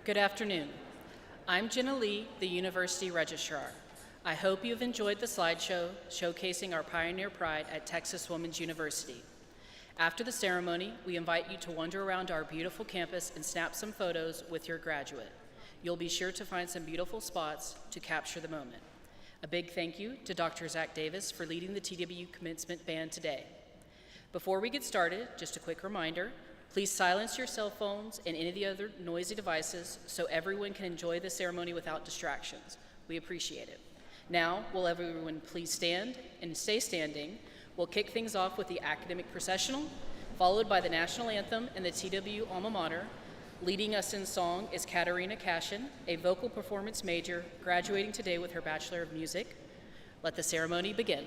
Good afternoon. I'm Jenna Lee, the University Registrar. I hope you've enjoyed the slideshow showcasing our Pioneer Pride at Texas Women's University. After the ceremony, we invite you to wander around our beautiful campus and snap some photos with your graduate. You'll be sure to find some beautiful spots to capture the moment. A big thank you to Dr. Zach Davis for leading the TWU Commencement Band today. Before we get started, just a quick reminder, please silence your cell phones and any of the other noisy devices so everyone can enjoy the ceremony without distractions. We appreciate it. Now, will everyone please stand and stay standing? We'll kick things off with the academic processional, followed by the national anthem and the TWU alma mater. Leading us in song is Katarina Cashin, a vocal performance major graduating today with her Bachelor of Music. Let the ceremony begin.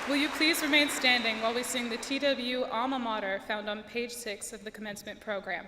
Will you please remain standing while we sing the TWU alma mater found on page 6 of the commencement program?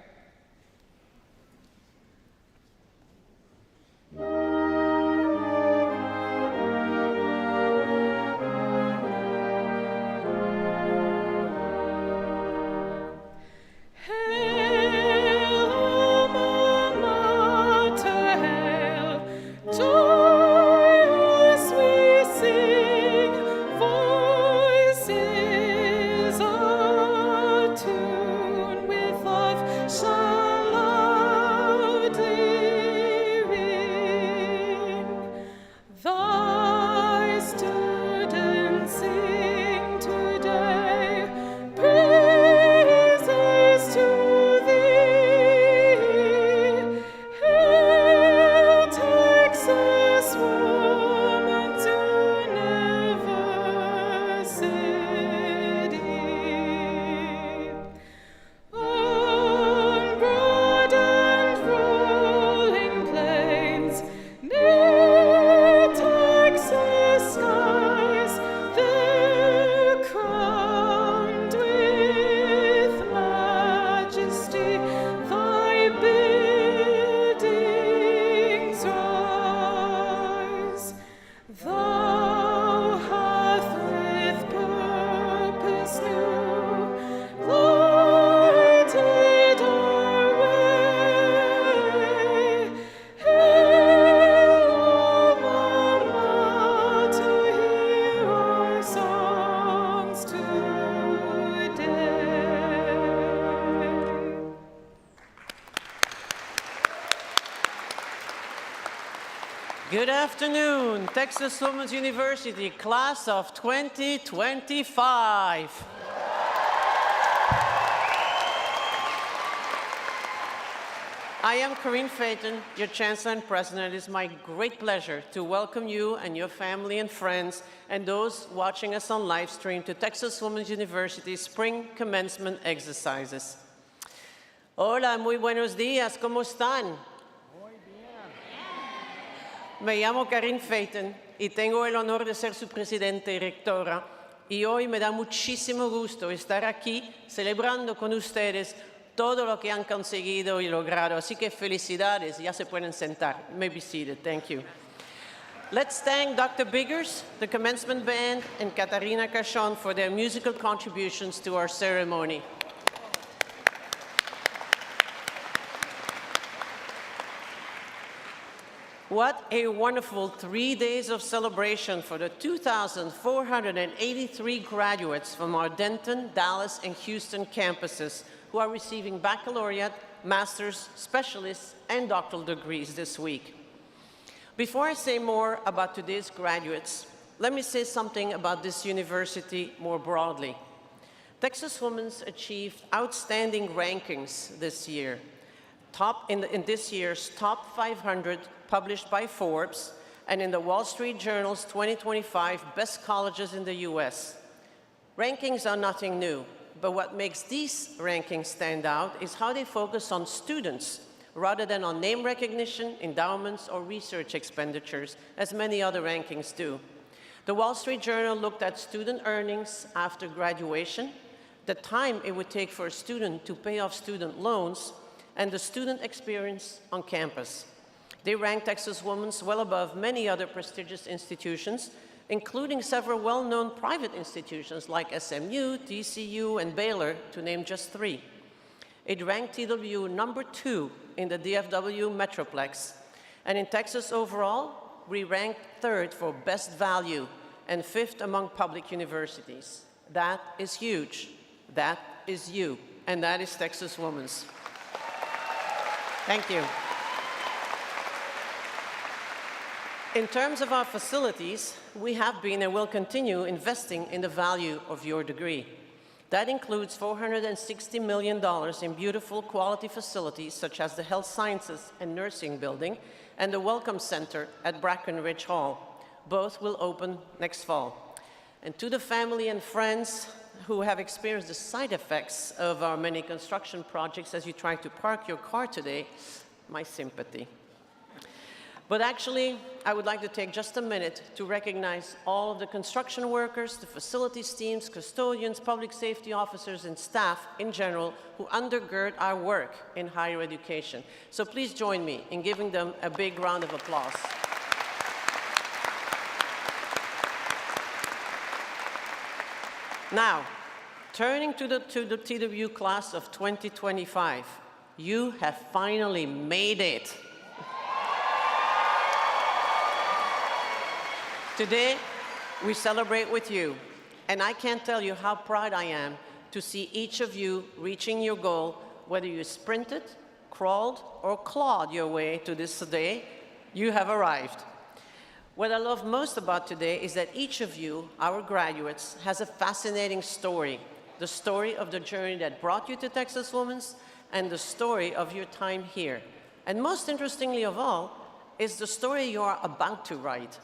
Good afternoon, Texas Women's University, class of 2025. I am Corinne Phaeton, your Chancellor and President. It is my great pleasure to welcome you and your family and friends and those watching us on live stream to Texas Women's University Spring Commencement Exercises. Hola, muy buenos días, ¿cómo están? Me llamo Corinne Phaeton y tengo el honor de ser su presidente y rectora. Y hoy me da muchísimo gusto estar aquí celebrando con ustedes todo lo que han conseguido y logrado. Así que felicidades, ya se pueden sentar. You may be seated, thank you. Let's thank Dr. Biggers, the Commencement Band, and Katarina Cachon for their musical contributions to our ceremony. What a wonderful 3 days of celebration for the 2,483 graduates from our Denton, Dallas, and Houston campuses who are receiving baccalaureate, master's, specialist, and doctoral degrees this week. Before I say more about today's graduates, let me say something about this university more broadly. Texas Women's achieved outstanding rankings this year. In this year's top 500 published by Forbes and in the Wall Street Journal's 2025 Best Colleges in the US. Rankings are nothing new, but what makes these rankings stand out is how they focus on students rather than on name recognition, endowments, or research expenditures, as many other rankings do. The Wall Street Journal looked at student earnings after graduation, the time it would take for a student to pay off student loans, and the student experience on campus. They ranked Texas Women's well above many other prestigious institutions, including several well-known private institutions like SMU, TCU, and Baylor, to name just 3. It ranked TWU number 2 in the DFW Metroplex. And in Texas overall, we ranked 3rd for best value and 5th among public universities. That is huge. That is you. And that is Texas Women's. Thank you. In terms of our facilities, we have been and will continue investing in the value of your degree. That includes $460 million in beautiful quality facilities such as the Health Sciences and Nursing Building and the Welcome Center at Brackenridge Hall. Both will open next fall. And to the family and friends who have experienced the side effects of our many construction projects as you try to park your car today, my sympathy. But actually, I would like to take just a minute to recognize all of the construction workers, the facilities teams, custodians, public safety officers, and staff in general who undergird our work in higher education. So please join me in giving them a big round of applause. Now, turning to the TWU class of 2025, you have finally made it. Today, we celebrate with you, and I can't tell you how proud I am to see each of you reaching your goal, whether you sprinted, crawled, or clawed your way to this day, you have arrived. What I love most about today is that each of you, our graduates, has a fascinating story, the story of the journey that brought you to Texas Women's and the story of your time here. And most interestingly of all, is the story you are about to write.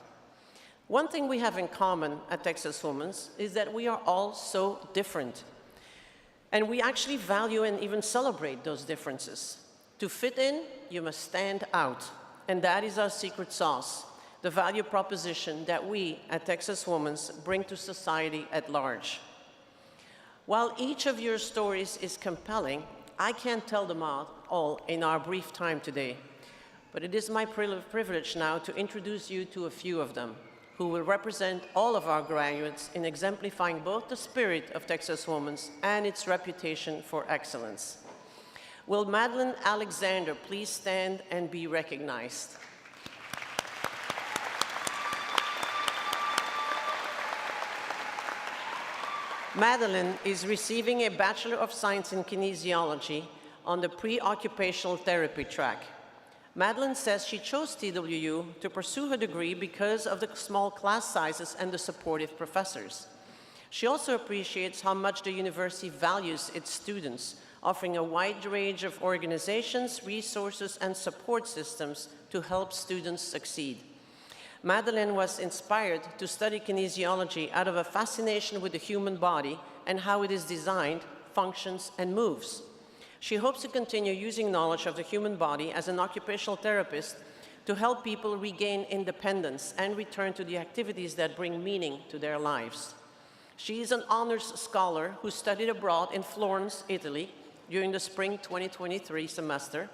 One thing we have in common at Texas Women's is that we are all so different. And we actually value and even celebrate those differences. To fit in, you must stand out. And that is our secret sauce, the value proposition that we at Texas Women's bring to society at large. While each of your stories is compelling, I can't tell them all in our brief time today. But it is my privilege now to introduce you to a few of them, who will represent all of our graduates in exemplifying both the spirit of Texas Women's and its reputation for excellence. Will Madeline Alexander please stand and be recognized? Madeline is receiving a Bachelor of Science in Kinesiology on the pre-occupational therapy track. Madeline says she chose TWU to pursue her degree because of the small class sizes and the supportive professors. She also appreciates how much the university values its students, offering a wide range of organizations, resources, and support systems to help students succeed. Madeline was inspired to study kinesiology out of a fascination with the human body and how it is designed, functions, and moves. She hopes to continue using knowledge of the human body as an occupational therapist to help people regain independence and return to the activities that bring meaning to their lives. She is an honors scholar who studied abroad in Florence, Italy, during the spring 2023 semester.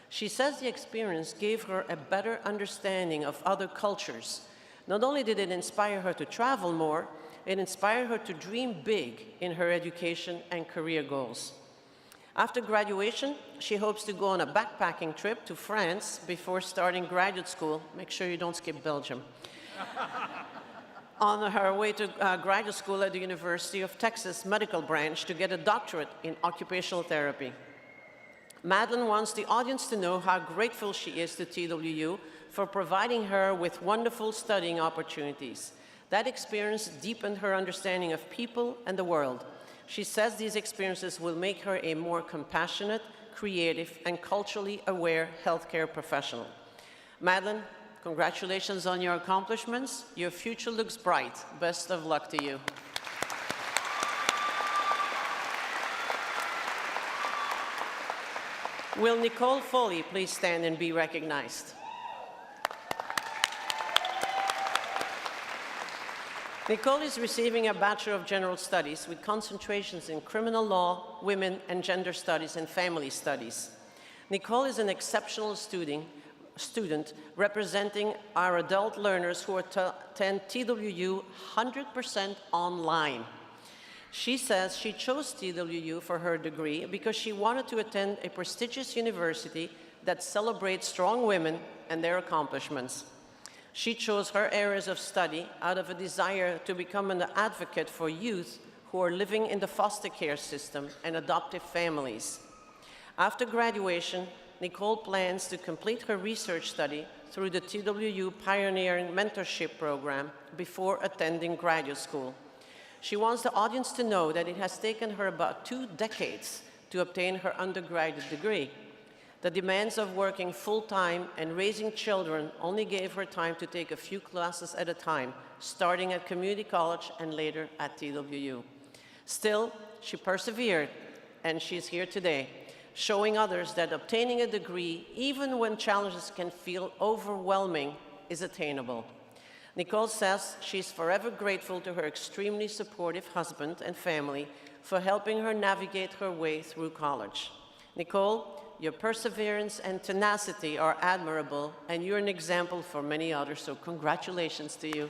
She says the experience gave her a better understanding of other cultures. Not only did it inspire her to travel more, it inspired her to dream big in her education and career goals. After graduation, she hopes to go on a backpacking trip to France before starting graduate school. Make sure you don't skip Belgium. On her way to graduate school at the University of Texas Medical Branch to get a doctorate in occupational therapy. Madeline wants the audience to know how grateful she is to TWU for providing her with wonderful studying opportunities. That experience deepened her understanding of people and the world. She says these experiences will make her a more compassionate, creative, and culturally aware healthcare professional. Madeline, congratulations on your accomplishments. Your future looks bright. Best of luck to you. Will Nicole Foley please stand and be recognized? Nicole is receiving a Bachelor of General Studies with concentrations in criminal law, women and gender studies, and family studies. Nicole is an exceptional student representing our adult learners who attend TWU 100% online. She says she chose TWU for her degree because she wanted to attend a prestigious university that celebrates strong women and their accomplishments. She chose her areas of study out of a desire to become an advocate for youth who are living in the foster care system and adoptive families. After graduation, Nicole plans to complete her research study through the TWU Pioneering Mentorship Program before attending graduate school. She wants the audience to know that it has taken her about 2 decades to obtain her undergraduate degree. The demands of working full-time and raising children only gave her time to take a few classes at a time, starting at community college and later at TWU. Still, she persevered, and she's here today. showing others that obtaining a degree, even when challenges can feel overwhelming, is attainable. Nicole says she's forever grateful to her extremely supportive husband and family for helping her navigate her way through college. Nicole, your perseverance and tenacity are admirable, and you're an example for many others, so congratulations to you.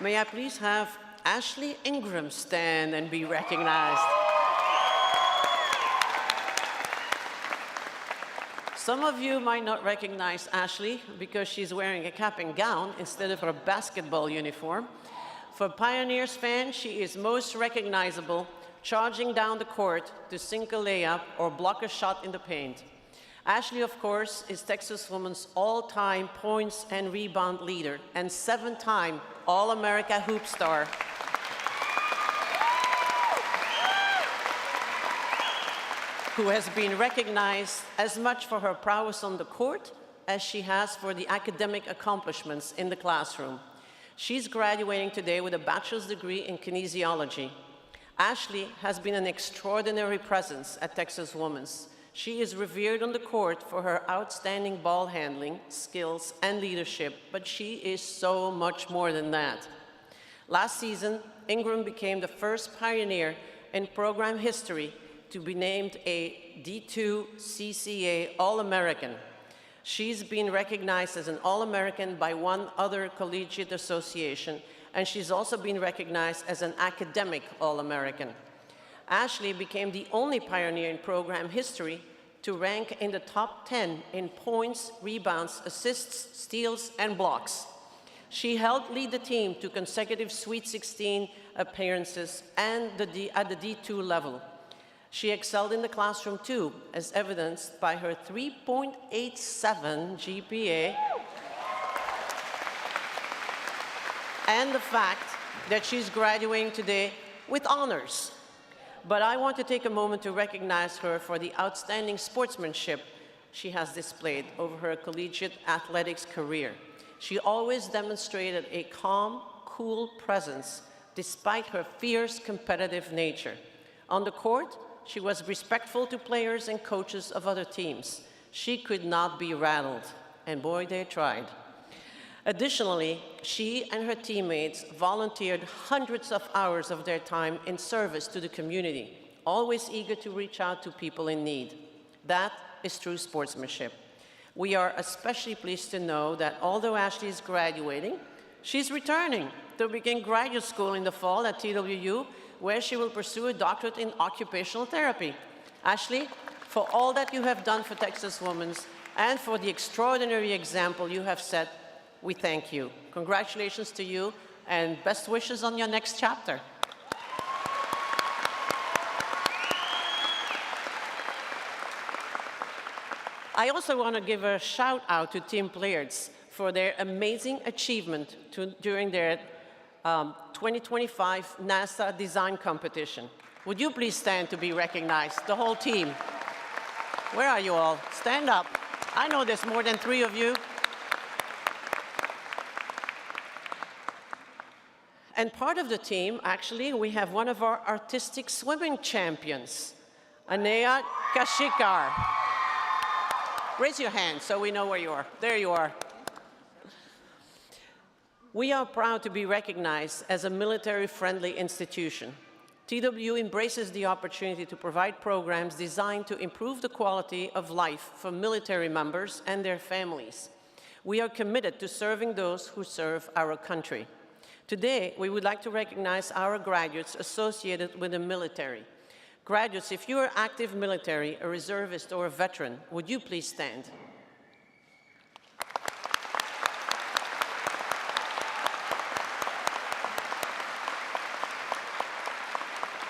May I please have Ashley Ingram stand and be recognized? Some of you might not recognize Ashley because she's wearing a cap and gown instead of her basketball uniform. For Pioneers fans, she is most recognizable, charging down the court to sink a layup or block a shot in the paint. Ashley, of course, is Texas Women's all-time points and rebound leader and 7-time All-America hoop star. Who has been recognized as much for her prowess on the court as she has for the academic accomplishments in the classroom. She's graduating today with a bachelor's degree in kinesiology. Ashley has been an extraordinary presence at Texas Women's. She is revered on the court for her outstanding ball handling, skills, and leadership, but she is so much more than that. Last season, Ingram became the first pioneer in program history to be named a D2 CCA All-American. She's been recognized as an All-American by one other collegiate association, and she's also been recognized as an academic All-American. Ashley became the only pioneer in program history to rank in the top 10 in points, rebounds, assists, steals, and blocks. She helped lead the team to consecutive Sweet 16 appearances and at the D2 level. She excelled in the classroom too, as evidenced by her 3.87 GPA and the fact that she's graduating today with honors. But I want to take a moment to recognize her for the outstanding sportsmanship she has displayed over her collegiate athletics career. She always demonstrated a calm, cool presence despite her fierce competitive nature. On the court, she was respectful to players and coaches of other teams. She could not be rattled, and boy, they tried. Additionally, she and her teammates volunteered hundreds of hours of their time in service to the community, always eager to reach out to people in need. That is true sportsmanship. We are especially pleased to know that although Ashley is graduating, she's returning to begin graduate school in the fall at TWU, where she will pursue a doctorate in occupational therapy. Ashley, for all that you have done for Texas Women's and for the extraordinary example you have set, we thank you. Congratulations to you, and best wishes on your next chapter. I also want to give a shout out to team players for their amazing achievement during their 2025 NASA design competition. Would you please stand to be recognized, the whole team? Where are you all? Stand up. I know there's more than 3 of you. And part of the team, actually, we have one of our artistic swimming champions, Anaya Kashikar. Raise your hand so we know where you are. There you are. We are proud to be recognized as a military-friendly institution. TWU embraces the opportunity to provide programs designed to improve the quality of life for military members and their families. We are committed to serving those who serve our country. Today, we would like to recognize our graduates associated with the military. Graduates, if you are active military, a reservist, or a veteran, would you please stand?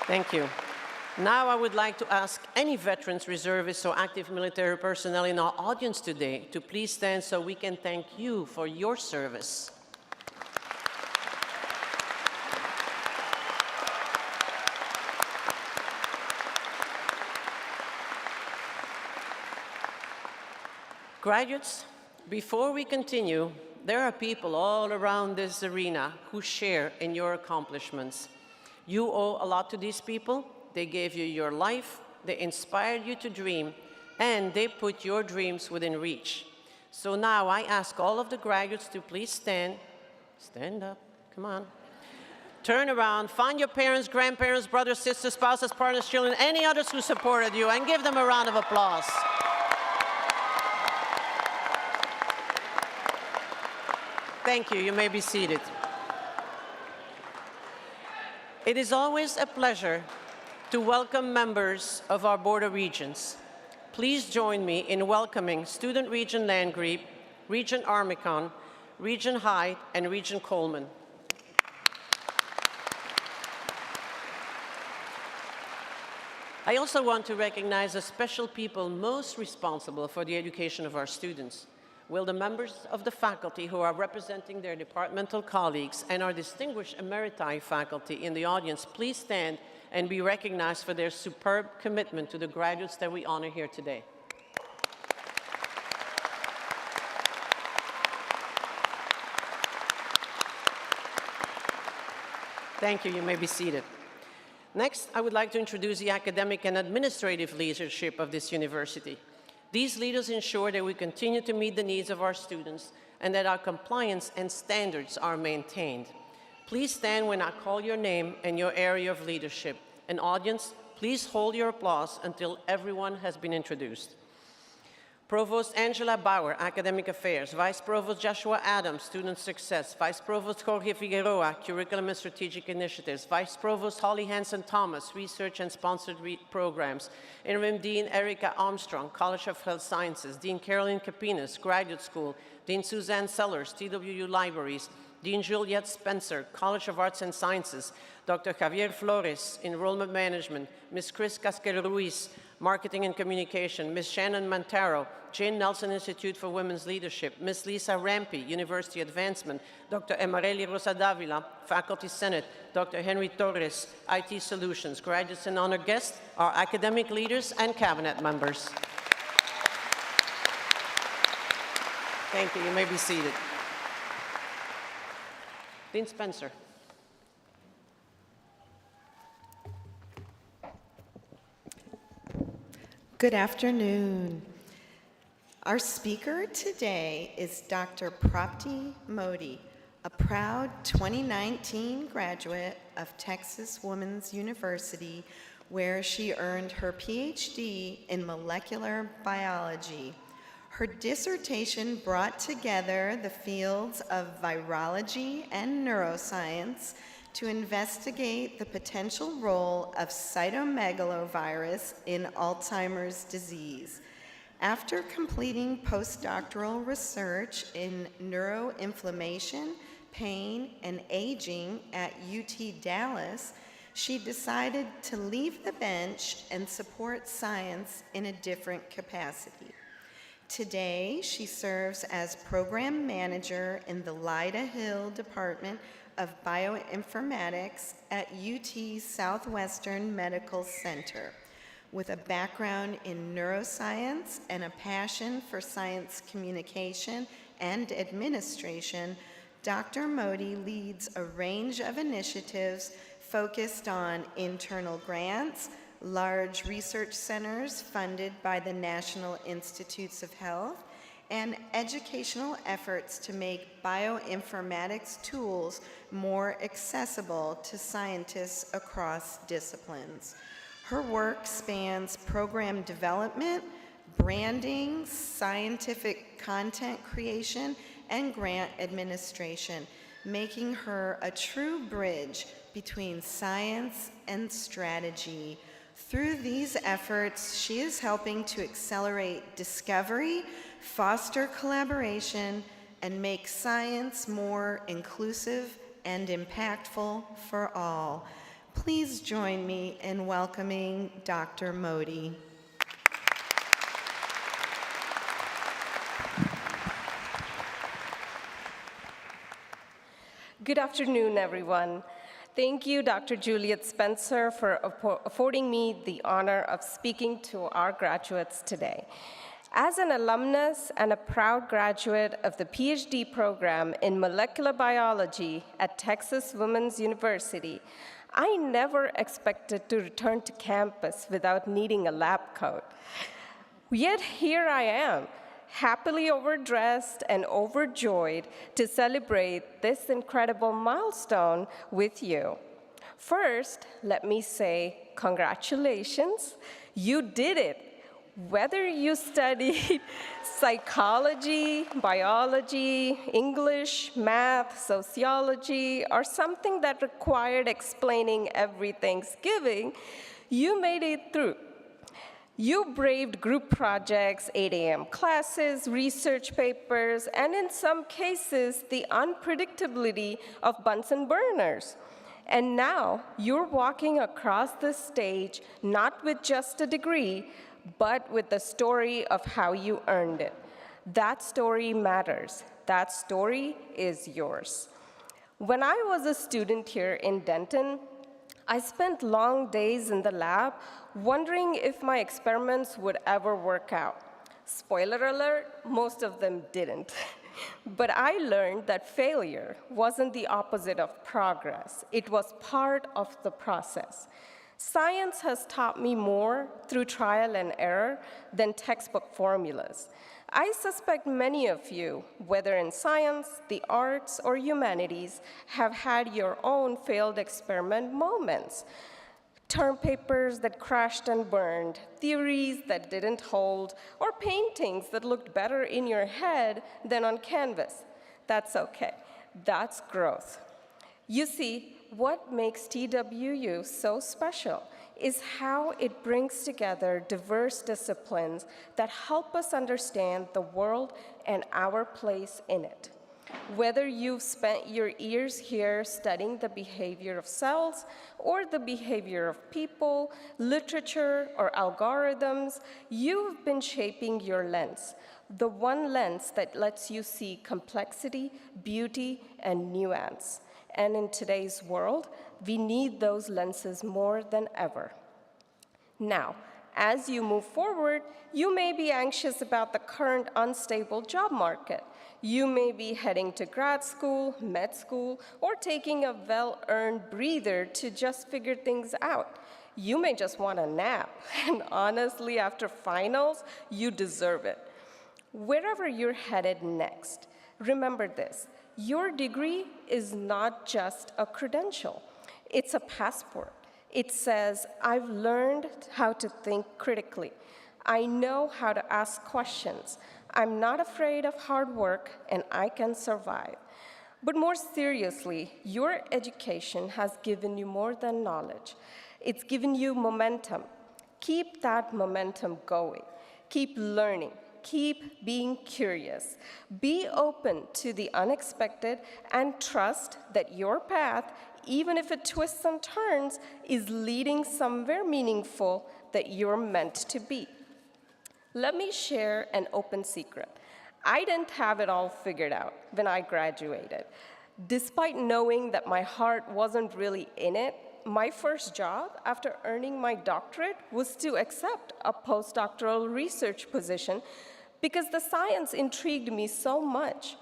Thank you. Now I would like to ask any veterans, reservists, or active military personnel in our audience today to please stand so we can thank you for your service. Graduates, before we continue, There are people all around this arena who share in your accomplishments. You owe a lot to these people. They gave you your life, they inspired you to dream, and they put your dreams within reach. So now I ask all of the graduates to please stand. Stand up, come on. Turn around, find your parents, grandparents, brothers, sisters, spouses, partners, children, any others who supported you, and give them a round of applause. Thank you. You may be seated. It is always a pleasure to welcome members of our Board of Regents. Please join me in welcoming Student Regent Landgrebe, Regent Armicon, Regent Hyde, and Regent Coleman. I also want to recognize the special people most responsible for the education of our students. Will the members of the faculty who are representing their departmental colleagues and our distinguished emeriti faculty in the audience please stand and be recognized for their superb commitment to the graduates that we honor here today. Thank you. You may be seated. Next, I would like to introduce the academic and administrative leadership of this university. These leaders ensure that we continue to meet the needs of our students and that our compliance and standards are maintained. Please stand when I call your name and your area of leadership. An audience, please hold your applause until everyone has been introduced. Provost Angela Bauer, Academic Affairs. Vice Provost Joshua Adams, Student Success. Vice Provost Jorge Figueroa, Curriculum and Strategic Initiatives. Vice Provost Holly Hanson-Thomas, Research and Sponsored Programs. Interim Dean Erica Armstrong, College of Health Sciences. Dean Carolyn Capinas, Graduate School. Dean Suzanne Sellers, TWU Libraries. Dean Juliet Spencer, College of Arts and Sciences. Dr. Javier Flores, Enrollment Management. Ms. Chris Casquero-Ruiz, Marketing and Communication. Ms. Shannon Mantaro, Jane Nelson Institute for Women's Leadership. Ms. Lisa Rampy, University Advancement. Dr. Emareli Rosa Davila, Faculty Senate. Dr. Henry Torres, IT Solutions. Graduates and honored guests, our academic leaders and cabinet members. Thank you. You may be seated. Dean Spencer. Good afternoon. Our speaker today is Dr. Prapti Modi, a proud 2019 graduate of Texas Women's University, where she earned her PhD in molecular biology. Her dissertation brought together the fields of virology and neuroscience to investigate the potential role of cytomegalovirus in Alzheimer's disease. After completing postdoctoral research in neuroinflammation, pain, and aging at UT Dallas, she decided to leave the bench and support science in a different capacity. Today, she serves as program manager in the Lyda Hill Department of Bioinformatics at UT Southwestern Medical Center. With a background in neuroscience and a passion for science communication and administration, Dr. Modi leads a range of initiatives focused on internal grants, large research centers funded by the National Institutes of Health, and educational efforts to make bioinformatics tools more accessible to scientists across disciplines. Her work spans program development, branding, scientific content creation, and grant administration, making her a true bridge between science and strategy. Through these efforts, she is helping to accelerate discovery, foster collaboration, and make science more inclusive and impactful for all. Please join me in welcoming Dr. Modi. Good afternoon, everyone. Thank you, Dr. Juliet Spencer, for affording me the honor of speaking to our graduates today. As an alumnus and a proud graduate of the PhD program in molecular biology at Texas Women's University, I never expected to return to campus without needing a lab coat. Yet here I am, happily overdressed and overjoyed to celebrate this incredible milestone with you. First, let me say congratulations. You did it. Whether you studied psychology, biology, English, math, sociology, or something that required explaining every Thanksgiving, you made it through. You braved group projects, 8 a.m. classes, research papers, and in some cases, the unpredictability of Bunsen burners. And now you're walking across this stage not with just a degree, but with the story of how you earned it. That story matters. That story is yours. When I was a student here in Denton, I spent long days in the lab wondering if my experiments would ever work out. Spoiler alert, most of them didn't. But I learned that failure wasn't the opposite of progress. It was part of the process. Science has taught me more through trial and error than textbook formulas. I suspect many of you, whether in science, the arts, or humanities, have had your own failed experiment moments. Term papers that crashed and burned, theories that didn't hold, or paintings that looked better in your head than on canvas. That's okay. That's growth. You see, what makes TWU so special is how it brings together diverse disciplines that help us understand the world and our place in it. Whether you've spent your years here studying the behavior of cells or the behavior of people, literature, or algorithms, you've been shaping your lens, the one lens that lets you see complexity, beauty, and nuance. And in today's world, we need those lenses more than ever. Now, as you move forward, you may be anxious about the current unstable job market. You may be heading to grad school, med school, or taking a well-earned breather to just figure things out. You may just want a nap, and honestly, after finals, you deserve it. Wherever you're headed next, remember this. Your degree is not just a credential. It's a passport. It says, I've learned how to think critically. I know how to ask questions. I'm not afraid of hard work, and I can survive. But more seriously, your education has given you more than knowledge. It's given you momentum. Keep that momentum going. Keep learning. Keep being curious. Be open to the unexpected and trust that your path, even if it twists and turns, is leading somewhere meaningful that you're meant to be. Let me share an open secret. I didn't have it all figured out when I graduated. Despite knowing that my heart wasn't really in it, my first job after earning my doctorate was to accept a postdoctoral research position because the science intrigued me so much.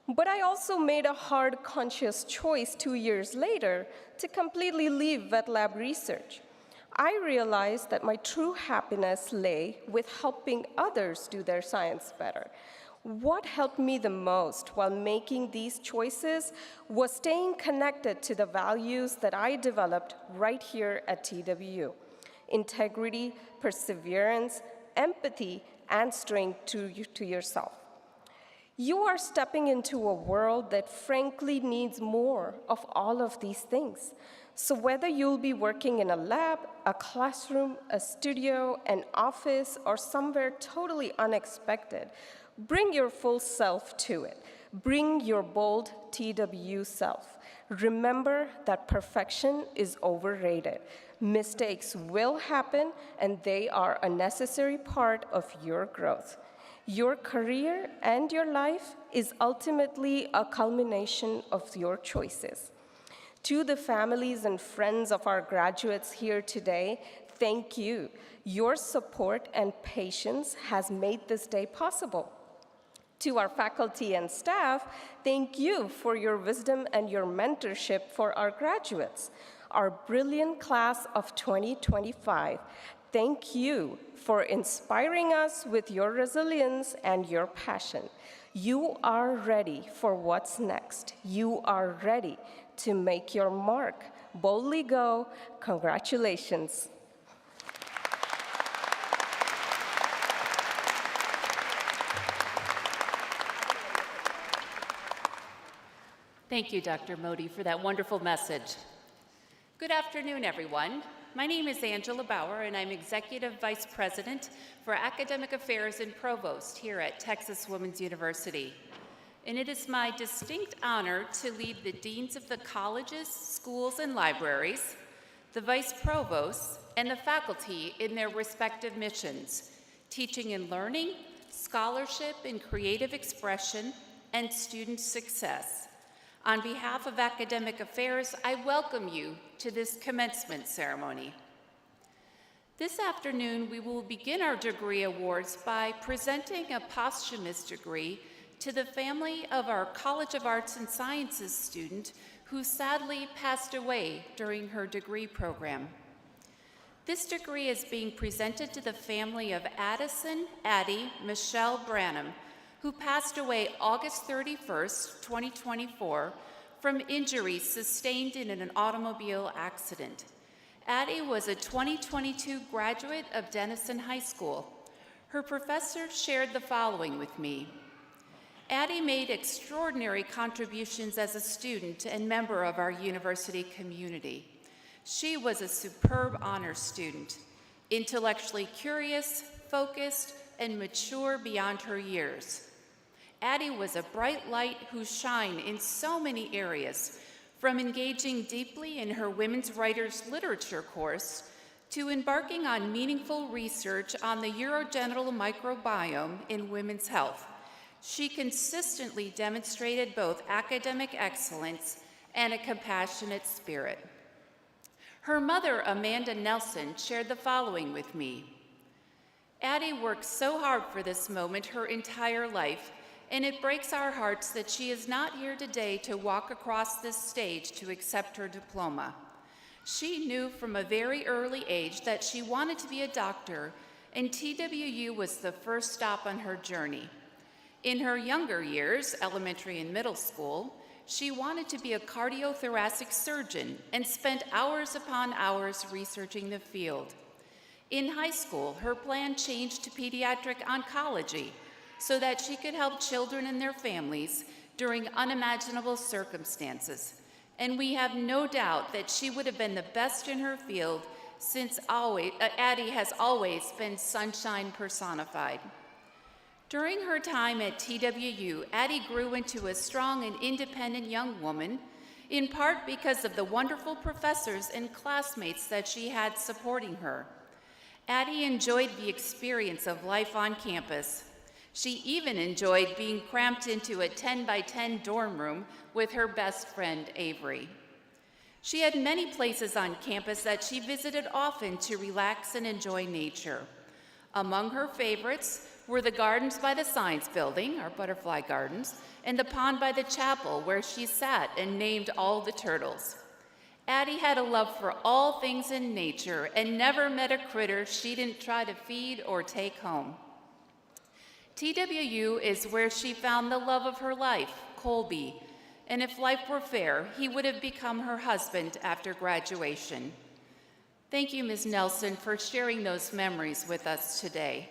But I also made a hard, conscious choice 2 years later to completely leave wet lab research. I realized that my true happiness lay with helping others do their science better. What helped me the most while making these choices was staying connected to the values that I developed right here at TWU: integrity, perseverance, empathy, and strength to yourself. You are stepping into a world that frankly needs more of all of these things. So whether you'll be working in a lab, a classroom, a studio, an office, or somewhere totally unexpected, bring your full self to it. Bring your bold TWU self. Remember that perfection is overrated. Mistakes will happen, and they are a necessary part of your growth. Your career and your life is ultimately a culmination of your choices. To the families and friends of our graduates here today, Thank you. Your support and patience has made this day possible. To our faculty and staff, thank you for your wisdom and your mentorship for our graduates. Our brilliant class of 2025, thank you for inspiring us with your resilience and your passion. You are ready for what's next. You are ready to make your mark. Boldly go. Congratulations. Thank you, Dr. Modi, for that wonderful message. Good afternoon, everyone. My name is Angela Bauer, and I'm Executive Vice President for Academic Affairs and Provost here at Texas Women's University. And it is my distinct honor to lead the deans of the colleges, schools, and libraries, the vice provosts, and the faculty in their respective missions, teaching and learning, scholarship and creative expression, and student success. On behalf of Academic Affairs, I welcome you to this commencement ceremony. This afternoon, we will begin our degree awards by presenting a posthumous degree to the family of our College of Arts and Sciences student who sadly passed away during her degree program. This degree is being presented to the family of Addie Michelle Branham, who passed away August 31st, 2024, from injuries sustained in an automobile accident. Addie was a 2022 graduate of Denison High School. Her professor shared the following with me. Addie made extraordinary contributions as a student and member of our university community. She was a superb honors student, intellectually curious, focused, and mature beyond her years. Addie was a bright light who shined in so many areas, from engaging deeply in her Women's Writers Literature course to embarking on meaningful research on the urogenital microbiome in women's health. She consistently demonstrated both academic excellence and a compassionate spirit. Her mother, Amanda Nelson, shared the following with me. Addie worked so hard for this moment her entire life, and it breaks our hearts that she is not here today to walk across this stage to accept her diploma. She knew from a very early age that she wanted to be a doctor, and TWU was the first stop on her journey. In her younger years, elementary and middle school, she wanted to be a cardiothoracic surgeon and spent hours upon hours researching the field. In high school, her plan changed to pediatric oncology, so that she could help children and their families during unimaginable circumstances. And we have no doubt that she would have been the best in her field since Addie has always been sunshine personified. During her time at TWU, Addie grew into a strong and independent young woman, in part because of the wonderful professors and classmates that she had supporting her. Addie enjoyed the experience of life on campus. She even enjoyed being cramped into a 10-by-10 dorm room with her best friend, Avery. She had many places on campus that she visited often to relax and enjoy nature. Among her favorites were the gardens by the Science Building, our butterfly gardens, and the pond by the chapel where she sat and named all the turtles. Addie had a love for all things in nature and never met a critter she didn't try to feed or take home. TWU is where she found the love of her life, Colby, and if life were fair, he would have become her husband after graduation. Thank you, Ms. Nelson, for sharing those memories with us today.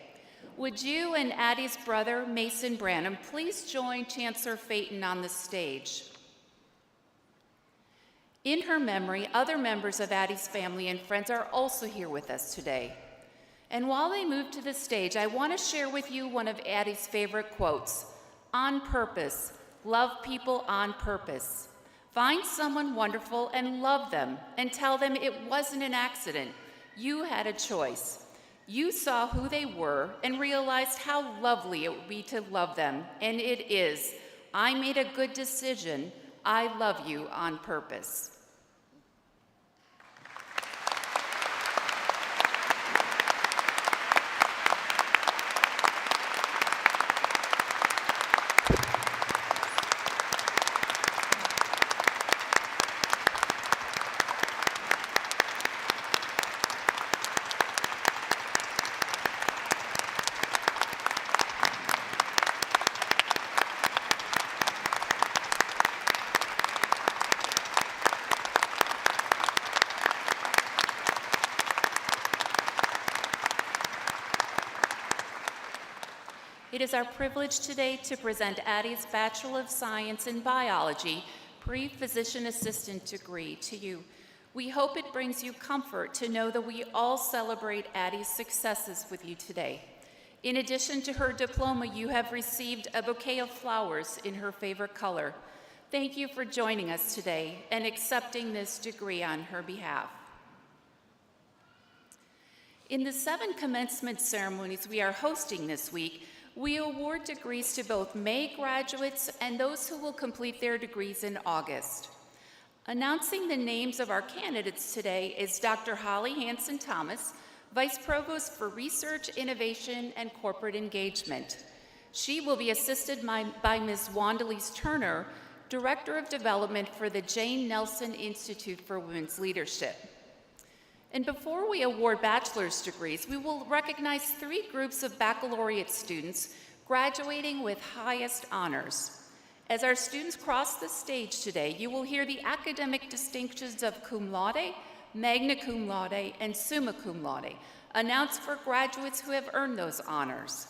Would you and Addie's brother, Mason Branham, please join Chancellor Phaeton on the stage? In her memory, other members of Addie's family and friends are also here with us today. And while they move to the stage, I want to share with you one of Addie's favorite quotes, "On purpose, love people on purpose. Find someone wonderful and love them, and tell them it wasn't an accident. You had a choice. You saw who they were and realized how lovely it would be to love them, and it is. I made a good decision. I love you on purpose." it is our privilege today to present Addie's Bachelor of Science in Biology pre-physician assistant degree to you. We hope it brings you comfort to know that we all celebrate Addie's successes with you today. In addition to her diploma, you have received a bouquet of flowers in her favorite color. Thank you for joining us today and accepting this degree on her behalf. In the 7 commencement ceremonies we are hosting this week, we award degrees to both May graduates and those who will complete their degrees in August. Announcing the names of our candidates today is Dr. Holly Hanson-Thomas, Vice Provost for Research, Innovation, and Corporate Engagement. She will be assisted by Ms. Wandelise Turner, Director of Development for the Jane Nelson Institute for Women's Leadership. And before we award bachelor's degrees, we will recognize 3 groups of baccalaureate students graduating with highest honors. As our students cross the stage today, you will hear the academic distinctions of cum laude, magna cum laude, and summa cum laude announced for graduates who have earned those honors.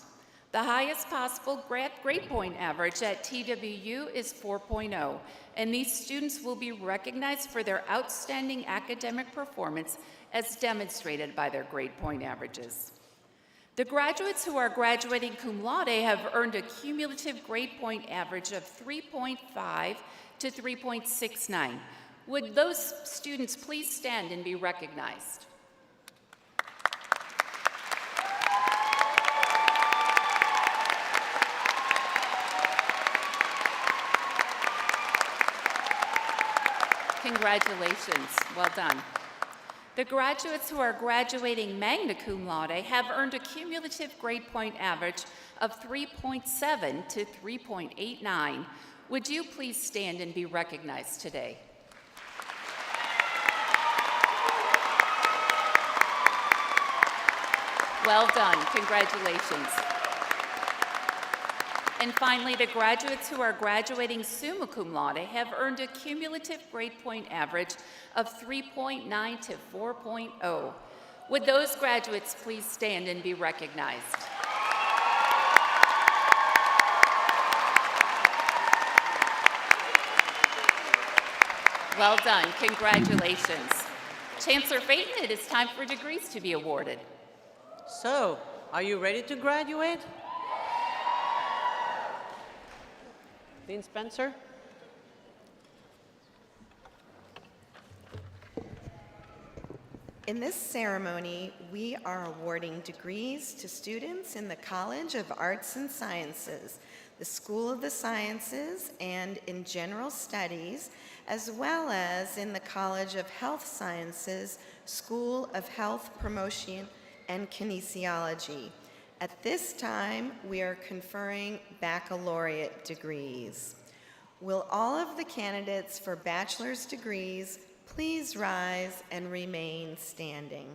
The highest possible grade point average at TWU is 4.0, and these students will be recognized for their outstanding academic performance as demonstrated by their grade point averages. The graduates who are graduating cum laude have earned a cumulative grade point average of 3.5 to 3.69. Would those students please stand and be recognized? Congratulations, well done. The graduates who are graduating magna cum laude have earned a cumulative grade point average of 3.7 to 3.89. Would you please stand and be recognized today? Well done, congratulations. And finally, the graduates who are graduating summa cum laude have earned a cumulative grade point average of 3.9 to 4.0. Would those graduates please stand and be recognized? Well done, congratulations. Chancellor Phaeton, it is time for degrees to be awarded. So, are you ready to graduate? Dean Spencer? In this ceremony, we are awarding degrees to students in the College of Arts and Sciences, the School of the Sciences, and in General Studies, as well as in the College of Health Sciences, School of Health Promotion and Kinesiology. At this time, we are conferring baccalaureate degrees. Will all of the candidates for bachelor's degrees please rise and remain standing?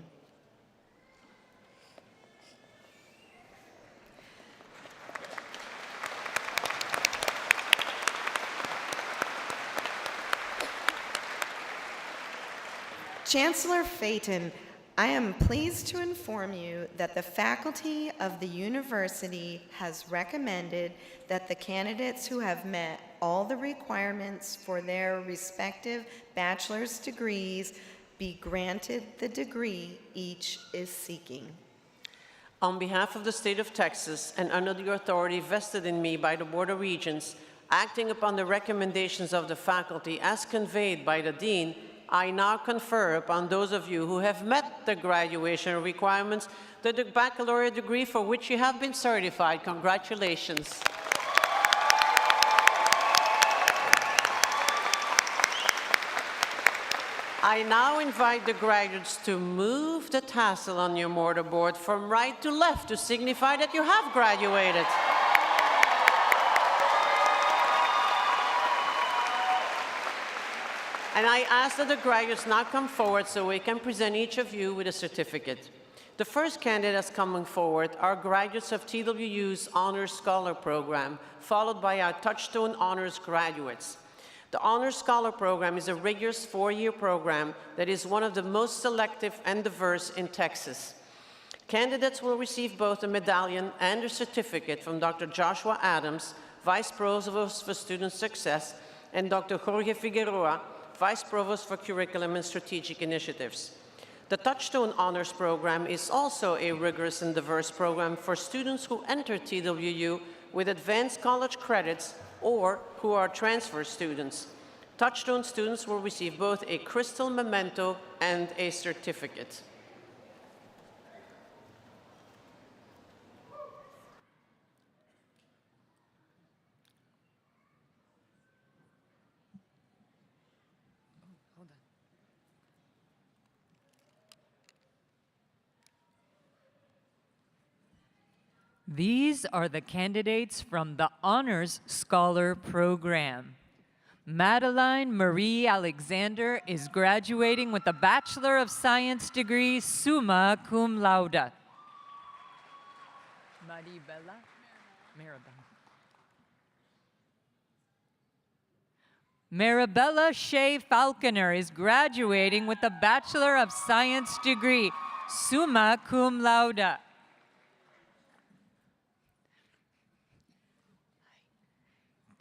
Chancellor Phaeton, I am pleased to inform you that the faculty of the university has recommended that the candidates who have met all the requirements for their respective bachelor's degrees be granted the degree each is seeking. On behalf of the state of Texas and under the authority vested in me by the Board of Regents, acting upon the recommendations of the faculty as conveyed by the Dean, I now confer upon those of you who have met the graduation requirements the baccalaureate degree for which you have been certified. Congratulations. I now invite the graduates to move the tassel on your mortarboard from right to left to signify that you have graduated. And I ask that the graduates now come forward so we can present each of you with a certificate. The first candidates coming forward are graduates of TWU's Honors Scholar Program, followed by our Touchstone Honors graduates. The Honors Scholar Program is a rigorous 4-year program that is one of the most selective and diverse in Texas. Candidates will receive both a medallion and a certificate from Dr. Joshua Adams, Vice Provost for Student Success, and Dr. Jorge Figueroa, Vice Provost for Curriculum and Strategic Initiatives. The Touchstone Honors Program is also a rigorous and diverse program for students who enter TWU with advanced college credits or who are transfer students. Touchstone students will receive both a crystal memento and a certificate. These are the candidates from the Honors Scholar Program. Madeline Marie Alexander is graduating with a Bachelor of Science degree, summa cum laude. Maribella Shea Falconer is graduating with a Bachelor of Science degree, summa cum laude.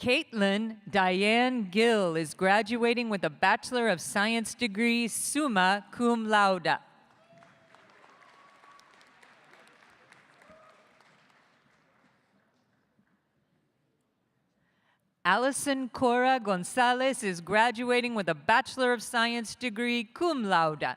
Caitlin Diane Gill is graduating with a Bachelor of Science degree, summa cum laude. Allison Cora Gonzalez is graduating with a Bachelor of Science degree, cum laude.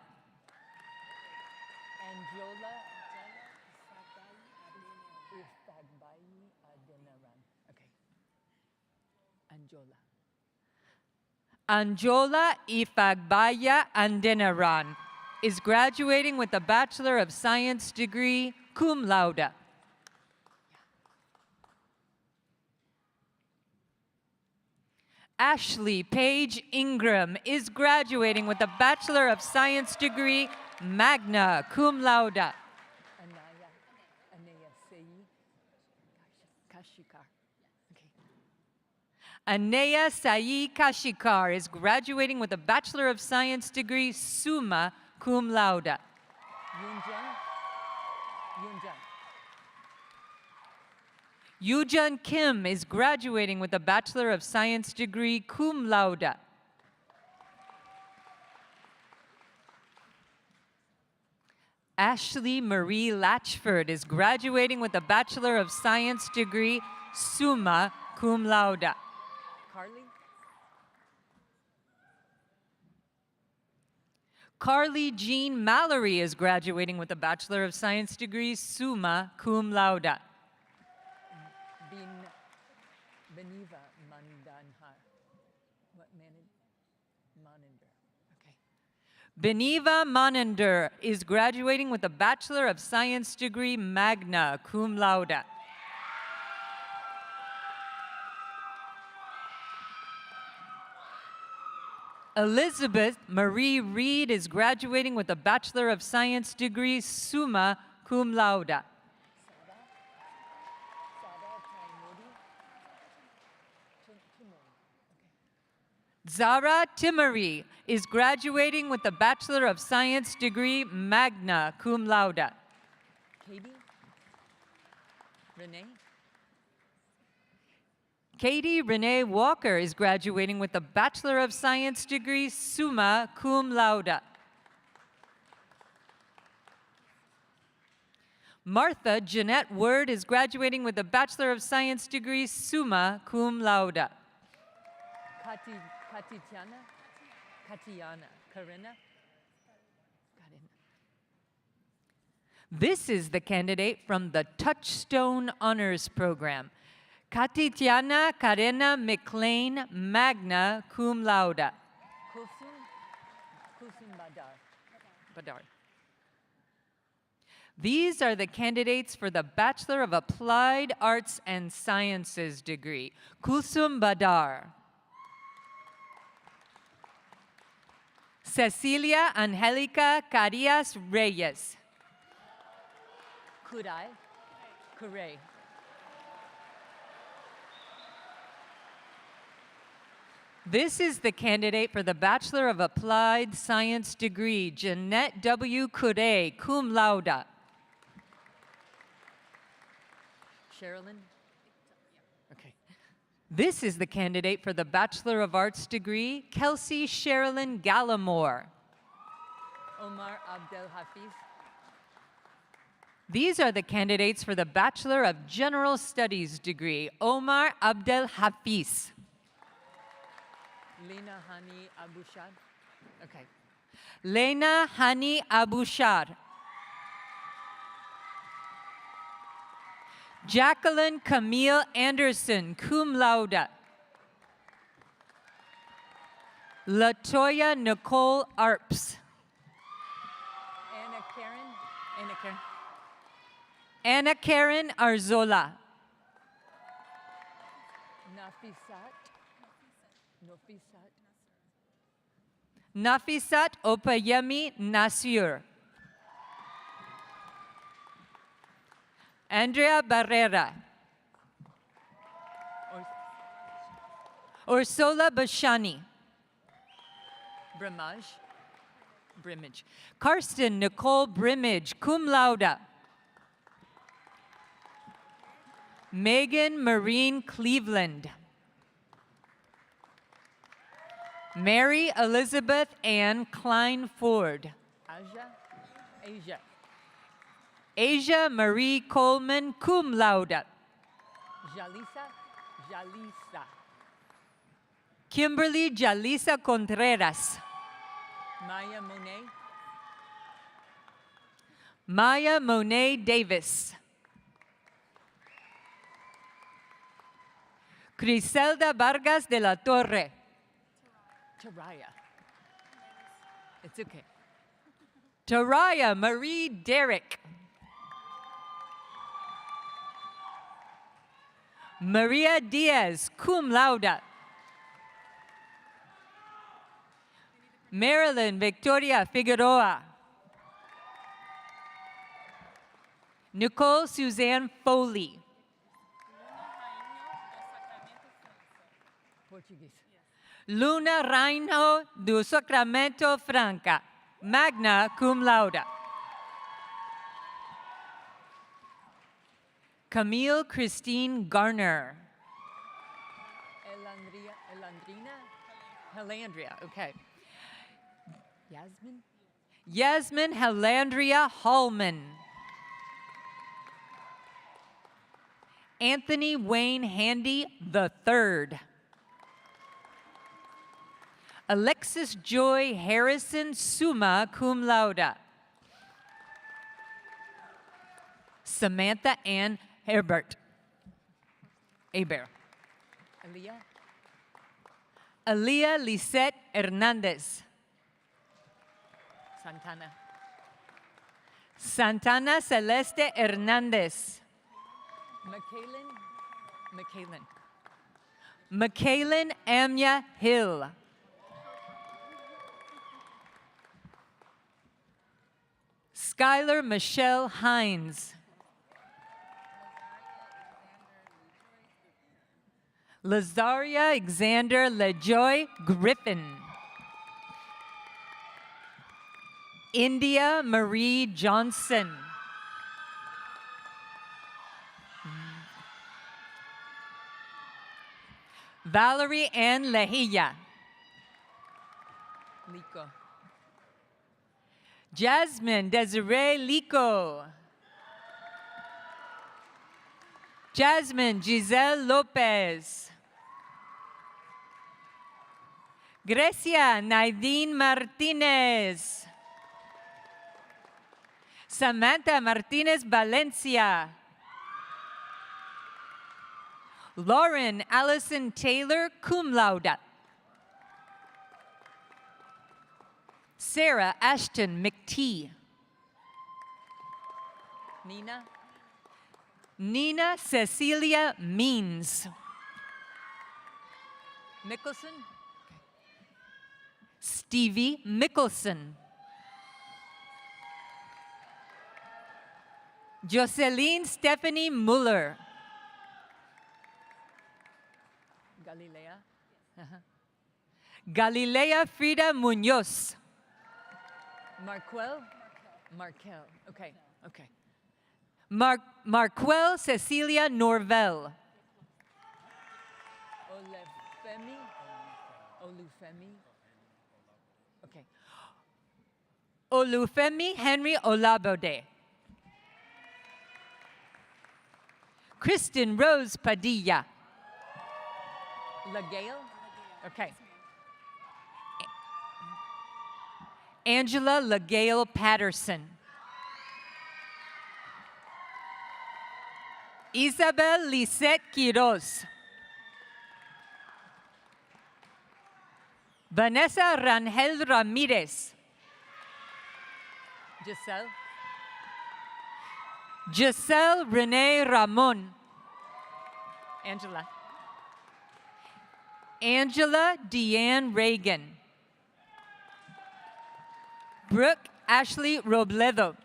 Anjola Ifagbaya Andenaran is graduating with a Bachelor of Science degree, cum laude. Ashley Paige Ingram is graduating with a Bachelor of Science degree, magna cum laude. Anaya Sai Kashikar is graduating with a Bachelor of Science degree, summa cum laude. Yoojun Kim is graduating with a Bachelor of Science degree, cum laude. Ashley Marie Latchford is graduating with a Bachelor of Science degree, summa cum laude. Carly Jean Mallory is graduating with a Bachelor of Science degree, summa cum laude. Beniva Mandanhar. Beniva Manander is graduating with a Bachelor of Science degree, magna cum laude. Elizabeth Marie Reed is graduating with a Bachelor of Science degree, summa cum laude. Zara Timmery is graduating with a Bachelor of Science degree, magna cum laude. Katie Renee Walker is graduating with a Bachelor of Science degree, summa cum laude. Martha Jeanette Word is graduating with a Bachelor of Science degree, summa cum laude. This is the candidate from the Touchstone Honors Program. Katityana Karena McLean, magna cum laude. Badar. These are the candidates for the Bachelor of Applied Arts and Sciences degree, Kulsum Badar. Cecilia Angelica Carillas Reyes. Kurai. Kuray. This is the candidate for the Bachelor of Applied Science degree, Jeanette W. Curay, cum laude. Sherilyn? Okay. This is the candidate for the Bachelor of Arts degree, Kelsey Sherilyn Gallimore. Omar Abdel Hafiz. These are the candidates for the Bachelor of General Studies degree, Omar Abdel Hafiz. Lena Hani Abushad. Okay. Lena Hani Abushad. Jacqueline Camille Anderson, cum laude. Latoya Nicole Arps. Anna Karen Arzola. Nafisat Opayemi Nasir. Andrea Barrera. Ursula Bashani. Brimage. Karsten Nicole Brimage, cum laude. Megan Marine Cleveland. Mary Elizabeth Ann Klein Ford. Asia Marie Coleman, cum laude. Jalisa. Kimberly Jalisa Contreras. Maya Monet Davis. Criselda Vargas de la Torre. Taraya. It's okay. Taraya Marie Derrick. Maria Diaz, cum laude. Marilyn Victoria Figueroa. Nicole Suzanne Foley. Luna Reinho do Sacramento Franca, magna cum laude. Camille Christine Garner. Helandria, okay. Yasmin Helandria Hallman. Anthony Wayne Handy III. Alexis Joy Harrison, summa cum laude. Samantha Ann Herbert. Aaliyah Lisette Hernandez. Santana Celeste Hernandez. McKaylin Amya Hill. Skylar Michelle Hines. Lazaria Alexander LeJoy Griffin. India Marie Johnson. Valerie Ann Lehilla. Lico. Jasmine Desiree Lico. Jasmine Giselle Lopez. Grecia Naidine Martinez. Samantha Martinez Valencia. Lauren Allison Taylor, cum laude. Sarah Ashton McTee. Nina Cecilia Means. Mickelson? Stevie Mickelson. Jocelyn Stephanie Muller. Galilea Frida Munoz. Markel. Okay. Marquel Cecilia Norvel. Olufemi. Okay. Olufemi Henry Olabode. Kristen Rose Padilla. Legale? Okay. Angela Legale Patterson. Isabel Lisette Quiroz. Vanessa Rangel Ramirez. Giselle Renee Ramon. Angela Deanne Reagan. Brooke Ashley Robledo.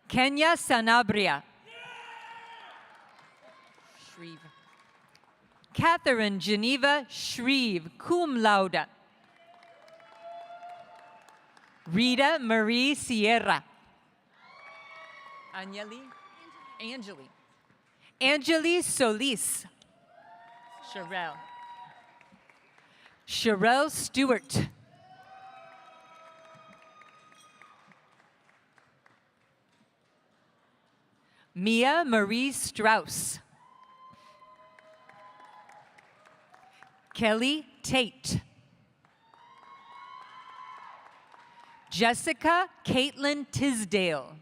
Kenya Sanabria. Shreve. Catherine Geneva Shreve, cum laude. Rita Marie Sierra. Angeli Solis. Sherelle Stewart. Mia Marie Strauss. Kelly Tate. Jessica Caitlin Tisdale.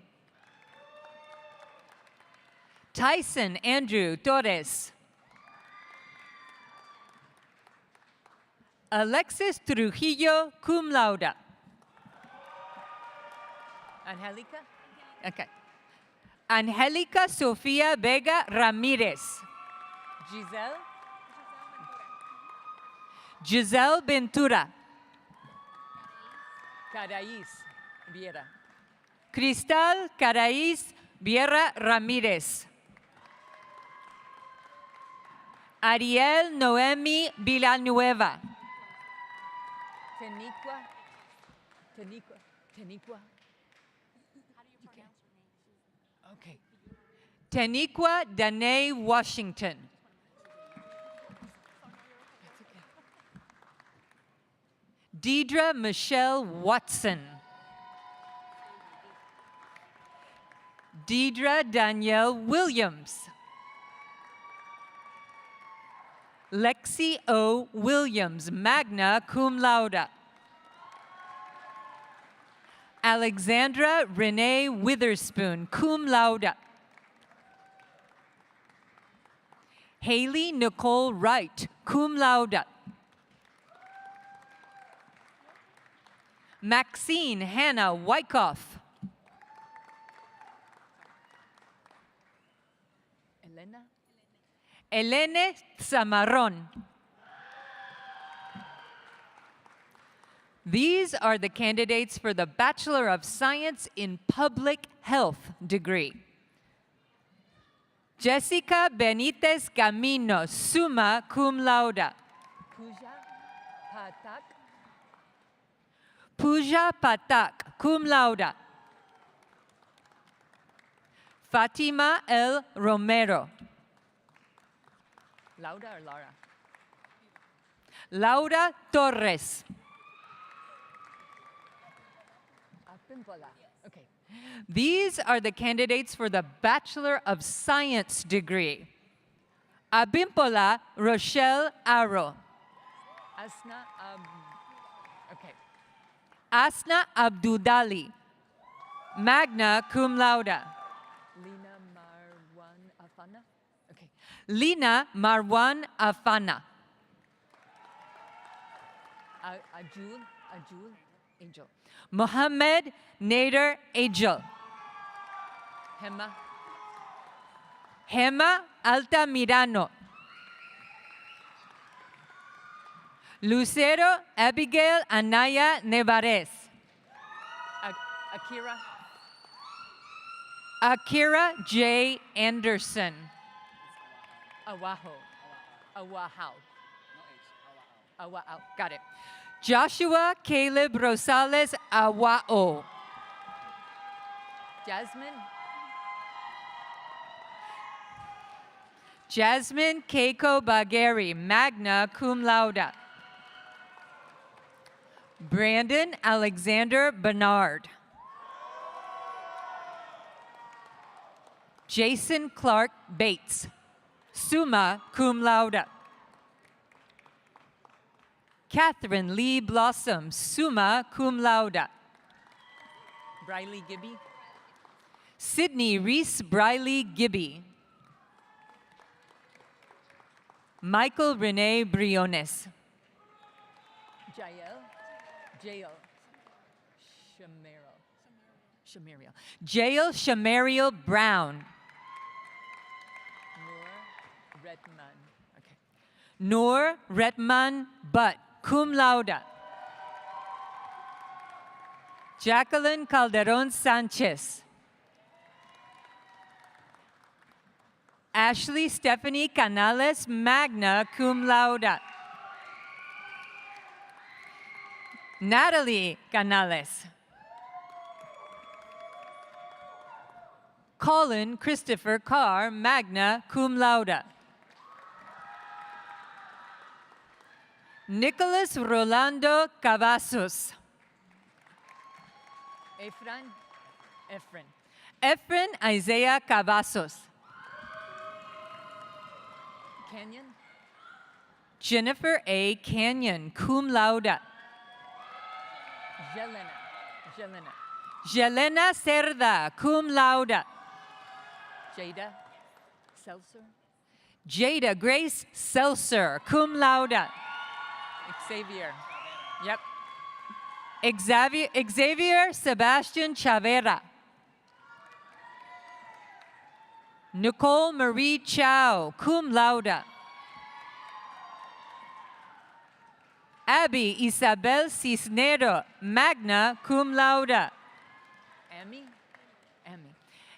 Tyson Andrew Torres. Alexis Trujillo, cum laude. Angelica? Okay. Angelica Sofia Vega Ramirez. Giselle Ventura. Carais Viera. Cristal Carais Viera Ramirez. Ariel Noemi Villanueva. Teniqua. Okay. Teniqua Danae Washington. Deidre Michelle Watson. Deidre Danielle Williams. Lexi O. Williams, magna cum laude. Alexandra Renee Witherspoon, cum laude. Haley Nicole Wright, cum laude. Maxine Hannah Wyckoff. Elene Zamarron. These are the candidates for the Bachelor of Science in Public Health degree. Jessica Benitez Camino, summa cum laude. Pooja Patak, cum laude. Fatima L. Romero. Laura or Laura? Laura Torres. Okay. These are the candidates for the Bachelor of Science degree. Abimpola Rochelle Arrow. Asna Abdudali, magna cum laude. Lina Marwan Afana. Angel. Mohammed Nader Angel. Hema Altamirano. Lucero Abigail Anaya Nevarez. Akira J. Anderson. Got it. Joshua Caleb Rosales Awao. Jasmine Keiko Bagheri, magna cum laude. Brandon Alexander Bernard. Jason Clark Bates, summa cum laude. Catherine Lee Blossom, summa cum laude. Briley Gibby. Sydney Reese Briley Gibby. Michael Rene Briones. Jael Shamariel. Jael Shamariel Brown. Noor Redman Butt, cum laude. Jacqueline Calderon Sanchez. Ashley Stephanie Canales, magna cum laude. Natalie Canales. Colin Christopher Carr, magna cum laude. Nicholas Rolando Cavazos. Efren Isaiah Cavazos. Jennifer A. Canyon, cum laude. Jelena Cerda, cum laude. Jada Grace Seltzer, cum laude. Xavier Sebastian Chavera. Nicole Marie Chow, cum laude. Abby Isabel Cisnero, magna cum laude.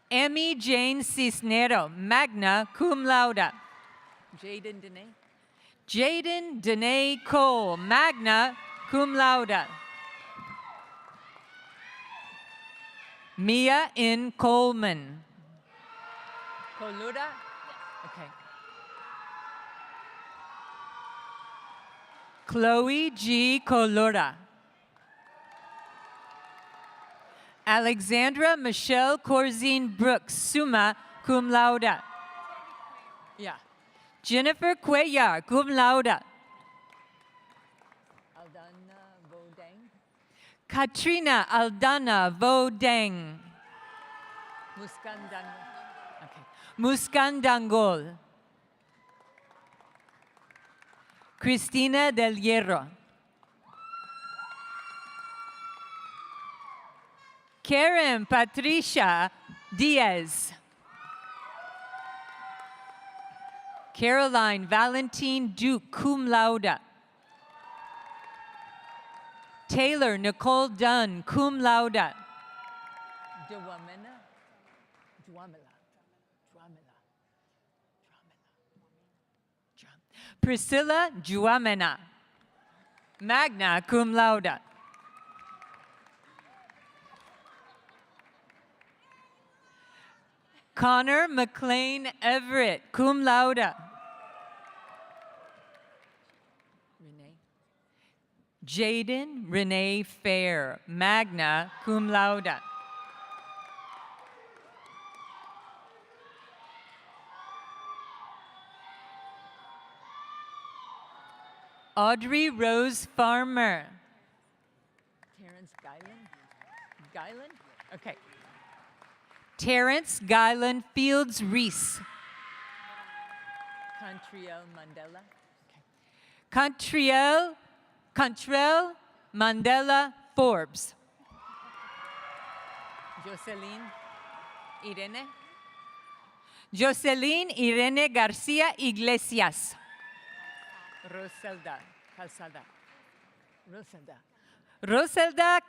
Emmy Jane Cisnero, magna cum laude. Jaden Danae Cole, magna cum laude. Mia N. Coleman. Coluda? Okay. Chloe G. Colura. Alexandra Michelle Corzine Brooks, summa cum laude. Yeah. Jennifer Cuellar, cum laude. Katrina Aldana Vodeng. Muskandangol. Cristina Del Hierro. Karen Patricia Diaz. Caroline Valentine Duke, cum laude. Taylor Nicole Dunn, cum laude. Priscilla Juamena, magna cum laude. Connor McLean Everett, cum laude. Jaden Renee Fair, magna cum laude. Audrey Rose Farmer. Terrence Guyland? Okay. Terrence Guyland Fields Reese. Contriel Mandela. Okay. Contrell Mandela Forbes. Jocelyn Irene Garcia Iglesias. Roselda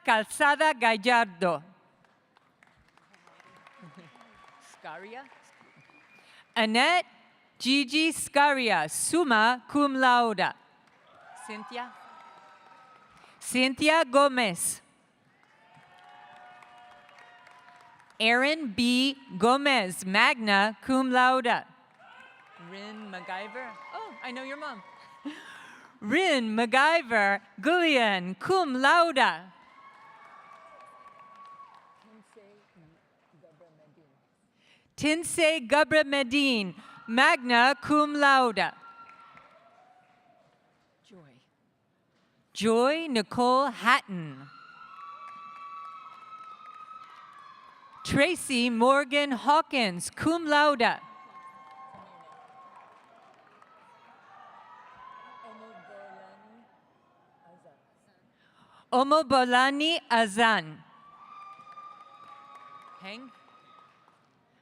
Calzada Gallardo. Annette Gigi Scaria, summa cum laude. Cynthia Gomez. Aaron B. Gomez, magna cum laude. Rin MacGyver. Oh, I know your mom. Rin MacGyver, Gullion, cum laude. Tinsay Gabra Medine, magna cum laude. Joy Nicole Hatton. Tracy Morgan Hawkins, cum laude. Omobolani Azan. Heng.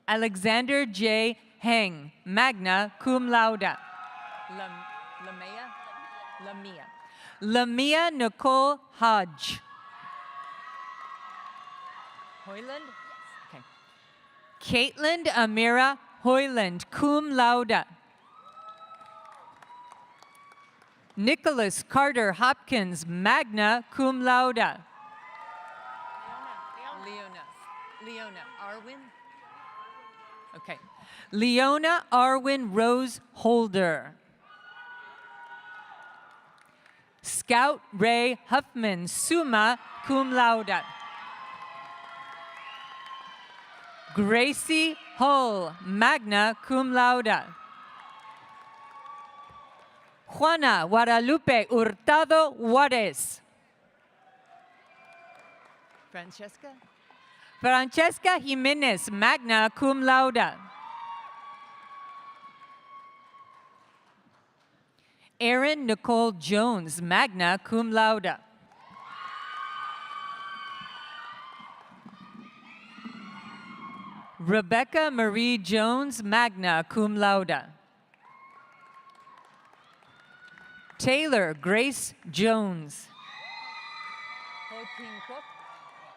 Alexander J. Heng, magna cum laude. Lamia Nicole Hodge. Hoyland? Okay. Caitlin Amira Hoyland, cum laude. Nicholas Carter Hopkins, magna cum laude. Leona Arwin? Okay. Leona Arwin Rose Holder. Scout Ray Huffman, summa cum laude. Gracie Hull, magna cum laude. Juana Guadalupe Hurtado Juarez. Francesca Jimenez, magna cum laude. Erin Nicole Jones, magna cum laude. Rebecca Marie Jones, magna cum laude. Taylor Grace Jones.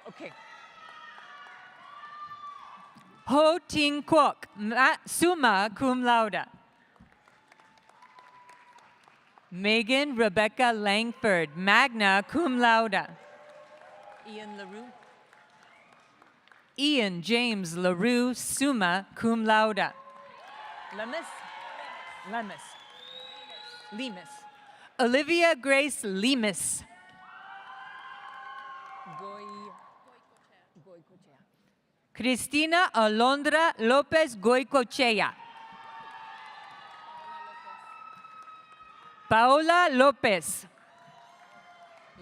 Okay. Ho Ting Kwok, summa cum laude. Megan Rebecca Langford, magna cum laude. Ian LaRue. Ian James LaRue, summa cum laude. Lemus. Olivia Grace Lemus. Cristina Alondra Lopez Goicochea. Paola Lopez.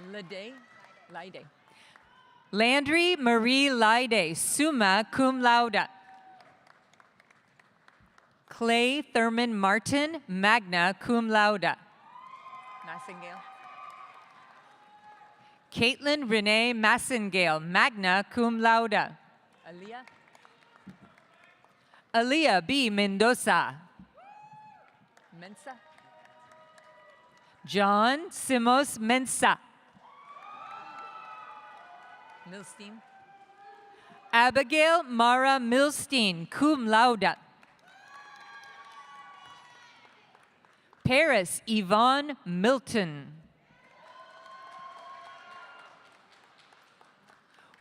Lide. Landry Marie Lide, summa cum laude. Clay Thurman Martin, magna cum laude. Massengale. Caitlin Renee Massengale, magna cum laude. Aaliyah B. Mendoza. Mensa. John Simos Mensa. Milstein. Abigail Mara Milstein, cum laude. Paris Yvonne Milton.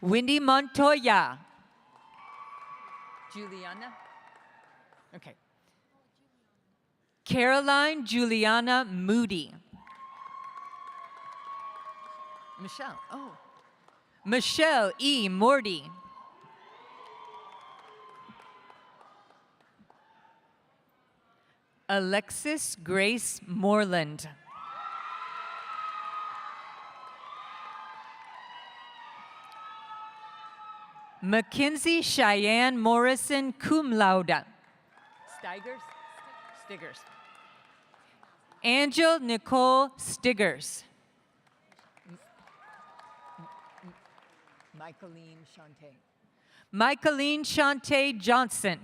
Wendy Montoya. Juliana. Okay. Caroline Juliana Moody. Michelle. Oh. Michelle E. Morty. Alexis Grace Moreland. Mackenzie Cheyenne Morrison, cum laude. Stiggers. Angel Nicole Stiggers. Michaeline Shante Johnson.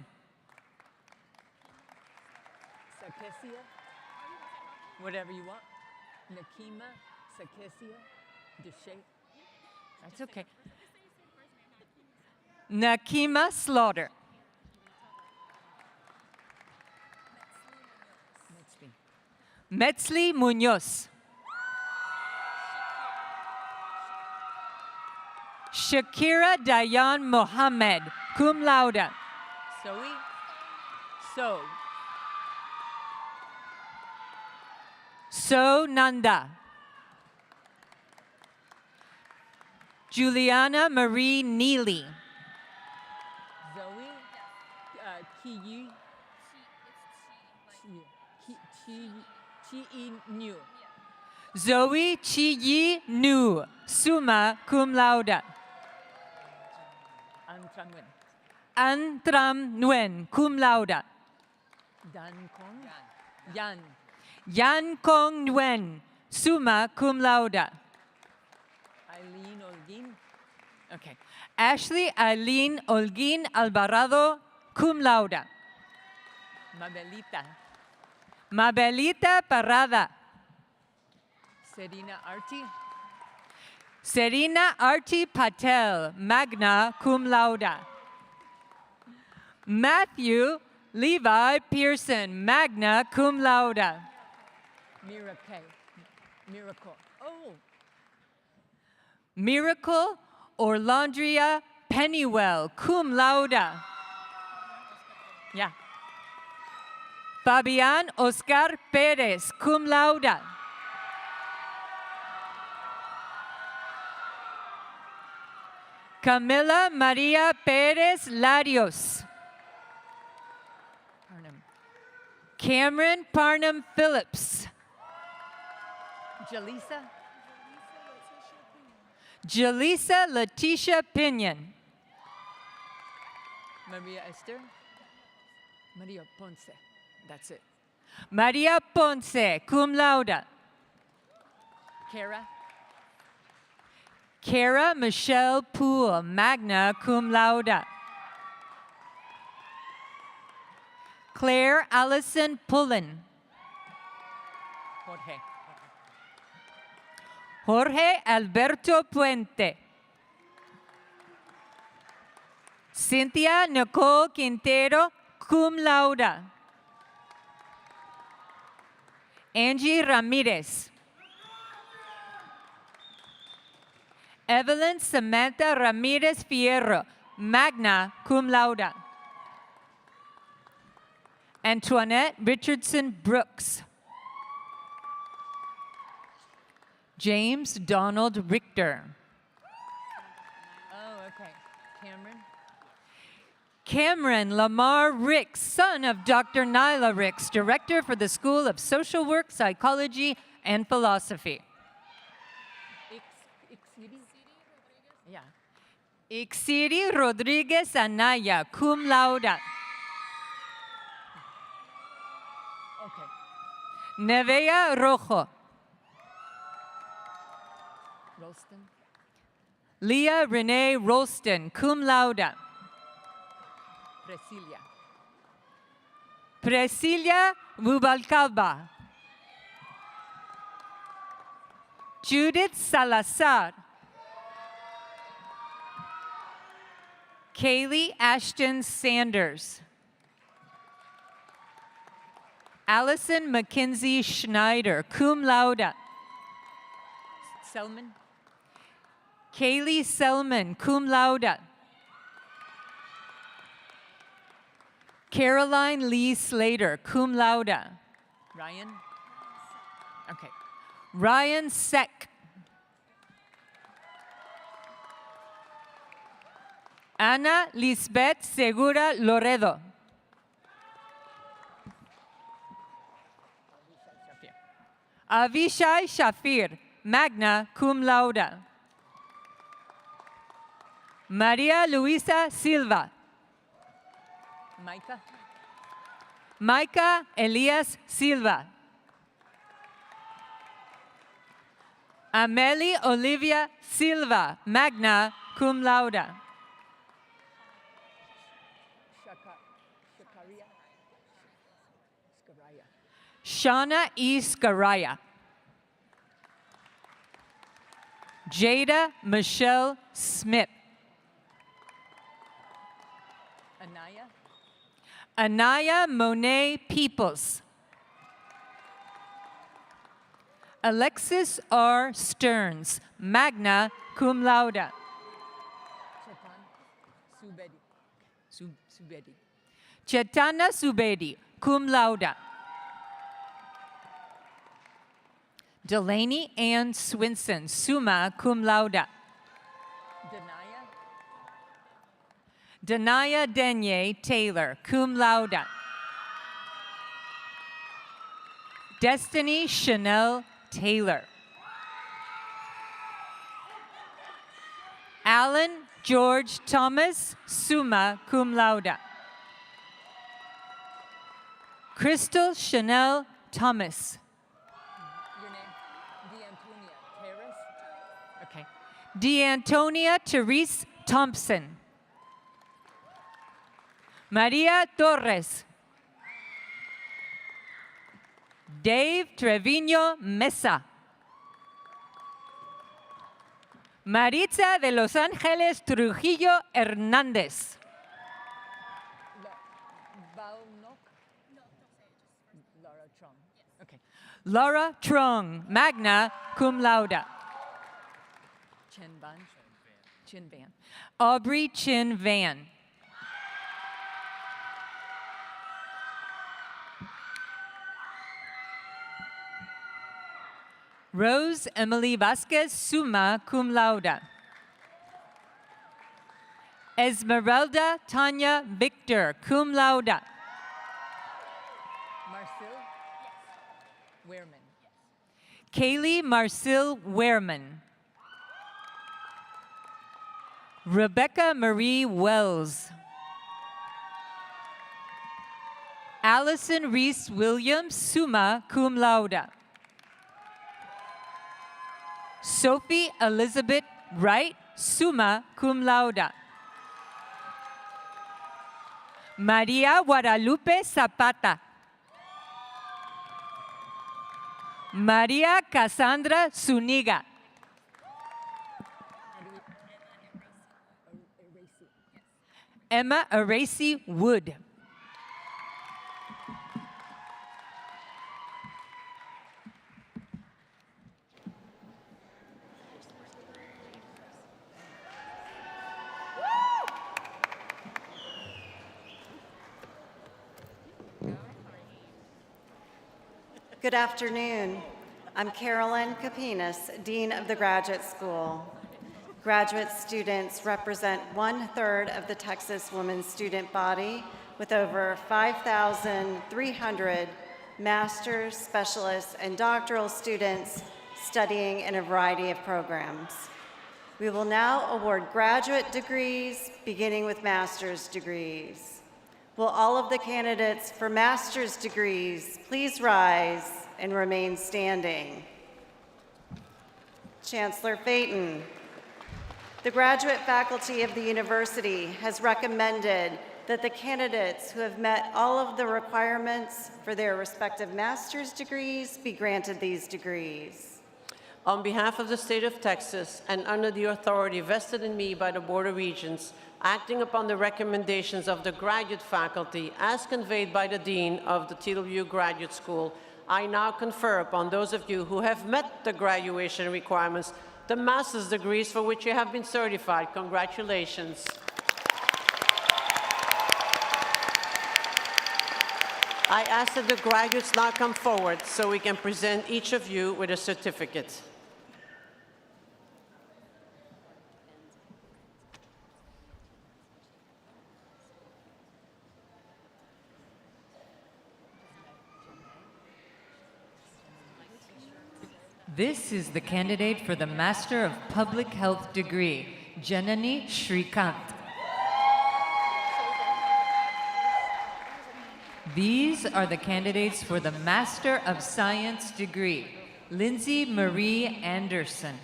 Sakesia, whatever you want. Nakima, Sakesia, Deshae. That's okay. Nakima Slaughter. Metzli Munoz. Shakira Dayan Mohammed, cum laude. Zoe? So. So Nanda. Juliana Marie Neely. Zoe? Kiyi? Chi New. Zoe Chi Nu, summa cum laude. Antram Nguyen, cum laude. Yan Kong Nguyen, summa cum laude. Eileen Olguin. Okay. Ashley Eileen Olguin Alvarado, cum laude. Mabelita. Mabelita Parrada. Serena Arti. Serena Arti Patel, magna cum laude. Matthew Levi Pearson, magna cum laude. Miracle. Oh. Miracle Orlandria Pennywell, cum laude. Yeah. Fabian Oscar Perez, cum laude. Camila Maria Perez Larios. Cameron Parnham Phillips. Jalisa Letitia Pinion. Maria Esther. Maria Ponce. That's it. Maria Ponce, cum laude. Kara Michelle Poole, magna cum laude. Claire Allison Pullen. Jorge Alberto Puente. Cynthia Nicole Quintero, cum laude. Angie Ramirez. Evelyn Samantha Ramirez Fierro, magna cum laude. Antoinette Richardson Brooks. James Donald Richter. Oh, okay. Cameron Lamar Ricks, son of Dr. Nyla Ricks, director for the School of Social Work, Psychology, and Philosophy. Ixiri Rodriguez Anaya, cum laude. Okay. Nevea Rojo. Rolston. Leah Renee Rolston, cum laude. Presilia Rubalcaba. Judith Salazar. Kaylee Ashton Sanders. Allison Mackenzie Schneider, cum laude. Selman. Kaylee Selman, cum laude. Caroline Lee Slater, cum laude. Ryan? Okay. Ryan Seck. Ana Lisbeth Segura Loredo. Avishai Shafir, magna cum laude. Maria Luisa Silva. Micah Elias Silva. Amelie Olivia Silva, magna cum laude. Shauna E. Scaraya. Jada Michelle Smith. Anaya Monet Peoples. Alexis R. Stearns, magna cum laude. Subedi. Chetana Subedi, cum laude. Delaney Ann Swinson, summa cum laude. Denaya Denye Taylor, cum laude. Destiny Chanel Taylor. Alan George Thomas, summa cum laude. Crystal Chanel Thomas. Your name? DeAntonia Terrace? Okay. DeAntonia Therese Thompson. Maria Torres. Dave Trevino Mesa. Maritza de Los Ángeles Trujillo Hernández. Laura Trung, magna cum laude. Chin Van. Aubrey Chin Van. Rose Emily Vasquez, summa cum laude. Esmeralda Tanya Victor, cum laude. Marcel Wehrman. Kaylee Marcel Wehrman. Rebecca Marie Wells. Allison Reese Williams, summa cum laude. Sophie Elizabeth Wright, summa cum laude. Maria Guadalupe Zapata. Maria Cassandra Zuniga. Emma Aracy Wood. Good afternoon. I'm Carolyn Capinas, Dean of the Graduate School. Graduate students represent 1/3 of the Texas women's student body with over 5,300 master's, specialists, and doctoral students studying in a variety of programs. We will now award graduate degrees, beginning with master's degrees. Will all of the candidates for master's degrees please rise and remain standing? Chancellor Phaeton. The graduate faculty of the university has recommended that the candidates who have met all of the requirements for their respective master's degrees be granted these degrees. On behalf of the state of Texas and under the authority vested in me by the Board of Regents, acting upon the recommendations of the graduate faculty as conveyed by the Dean of the TWU Graduate School, I now confer upon those of you who have met the graduation requirements the master's degrees for which you have been certified. Congratulations. I ask that the graduates now come forward so we can present each of you with a certificate. This is the candidate for the Master of Public Health degree, Janani Shrikant. These are the candidates for the Master of Science degree, Lindsay Marie Anderson.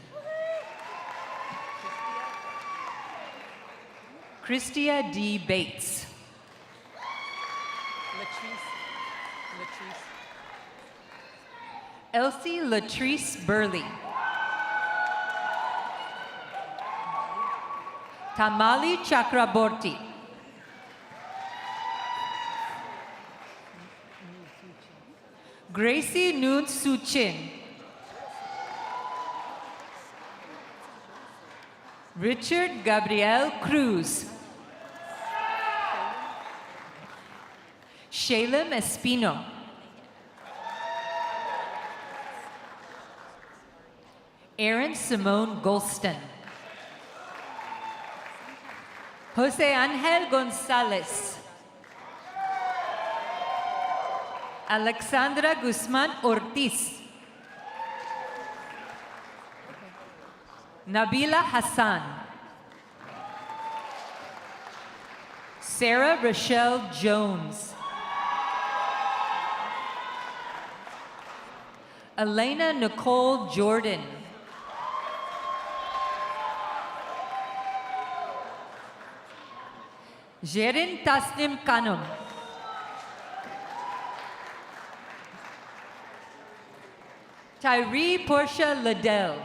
Christia D. Bates. Elsie Latrice Burley. Tamali Chakraborty. Gracie Noon Suchin. Richard Gabriel Cruz. Shalem Espino. Erin Simone Golston. Jose Angel Gonzalez. Alexandra Guzman Ortiz. Nabila Hassan. Sarah Rochelle Jones. Elena Nicole Jordan. Jerin Tasnim Kanum. Tyree Portia Liddell.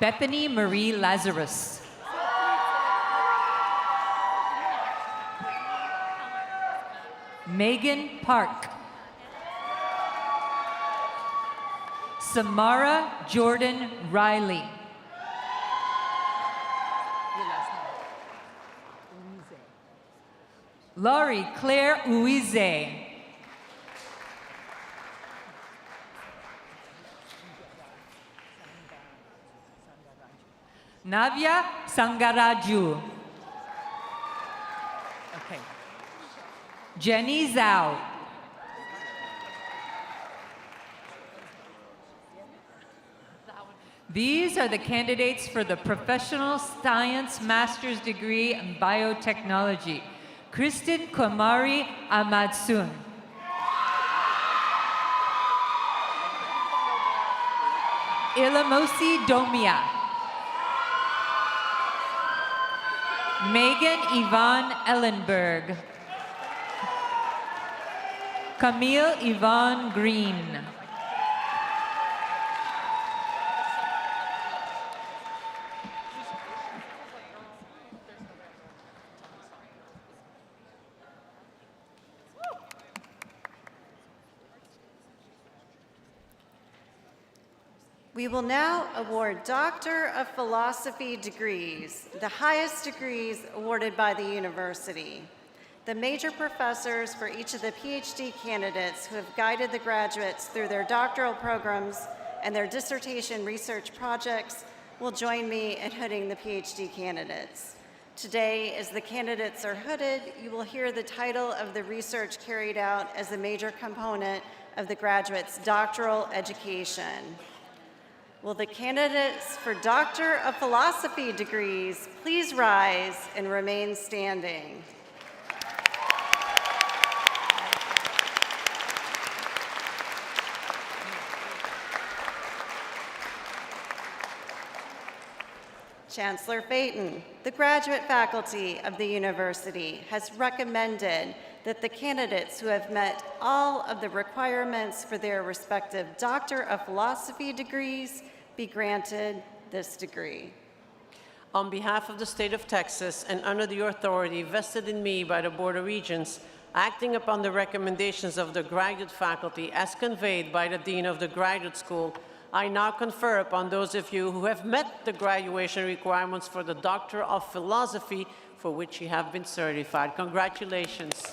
Bethany Marie Lazarus. Megan Park. Samara Jordan Riley. Laurie Claire Uize. Navya Sangaraju. Okay. Jenny Zhao. These are the candidates for the Professional Science Master's Degree in Biotechnology. Kristen Kumari Amadsun. Ilamosi Domia. Megan Yvonne Ellenberg. Camille Yvonne Green. We will now award Doctor of Philosophy degrees, the highest degrees awarded by the university. The major professors for each of the PhD candidates who have guided the graduates through their doctoral programs and their dissertation research projects will join me in hooding the PhD candidates. Today, as the candidates are hooded, you will hear the title of the research carried out as a major component of the graduate's doctoral education. Will the candidates for Doctor of Philosophy degrees please rise and remain standing? Chancellor Phaeton, the graduate faculty of the university has recommended that the candidates who have met all of the requirements for their respective Doctor of Philosophy degrees be granted this degree. On behalf of the state of Texas and under the authority vested in me by the Board of Regents, acting upon the recommendations of the graduate faculty as conveyed by the Dean of the Graduate School, I now confer upon those of you who have met the graduation requirements for the Doctor of Philosophy for which you have been certified. Congratulations.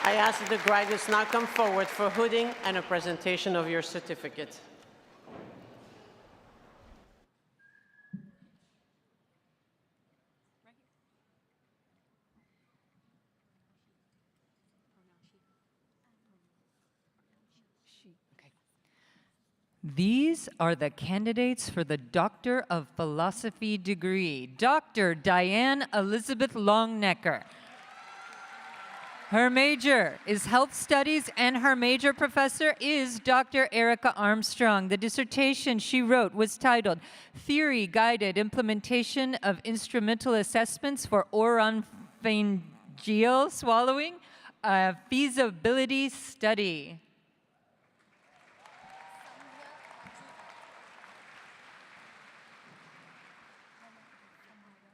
I ask that the graduates now come forward for hooding and a presentation of your certificate. These are the candidates for the Doctor of Philosophy degree. Dr. Diane Elizabeth Longnecker. Her major is health studies and her major professor is Dr. Erica Armstrong. The dissertation she wrote was titled Theory-Guided Implementation of Instrumental Assessments for Oropharyngeal Swallowing, a Feasibility Study.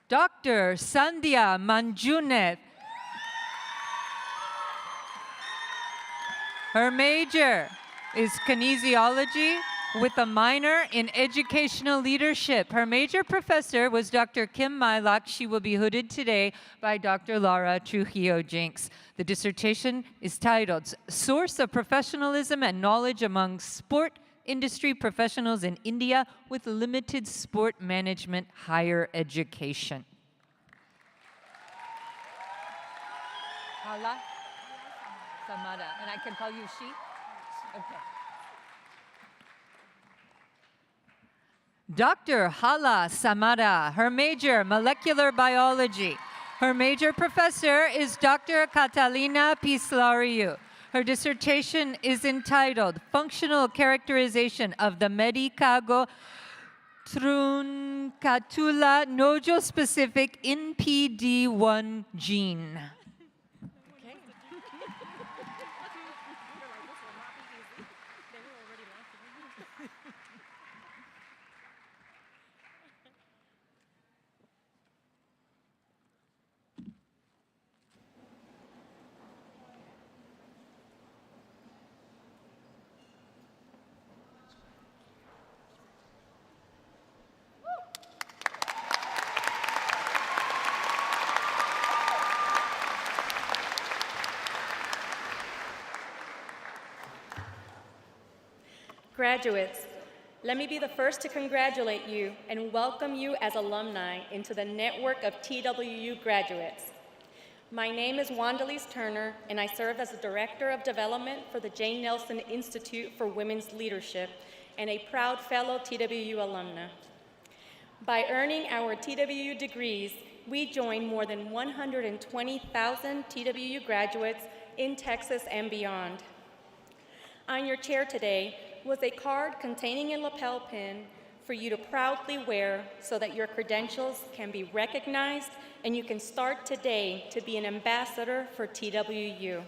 Dr. Sandhya Manjunath. Her major is kinesiology with a minor in educational leadership. Her major professor was Dr. Kim Mylock. She will be hooded today by Dr. Laura Trujillo Jinks. The dissertation is titled Source of Professionalism and Knowledge Among Sport Industry Professionals in India with Limited Sport Management Higher Education. Hala Samada, and I can call you she? Okay. Dr. Hala Samada, her major, molecular biology. Her major professor is Dr. Catalina Pislariu. Her dissertation is entitled Functional Characterization of the Medicago truncatula nodule-specific NPD1 gene. Graduates, let me be the first to congratulate you and welcome you as alumni into the network of TWU graduates. My name is Wandalise Turner, and I serve as the Director of Development for the Jane Nelson Institute for Women's Leadership and a proud fellow TWU alumna. By earning our TWU degrees, we join more than 120,000 TWU graduates in Texas and beyond. On your chair today was a card containing a lapel pin for you to proudly wear so that your credentials can be recognized and you can start today to be an ambassador for TWU.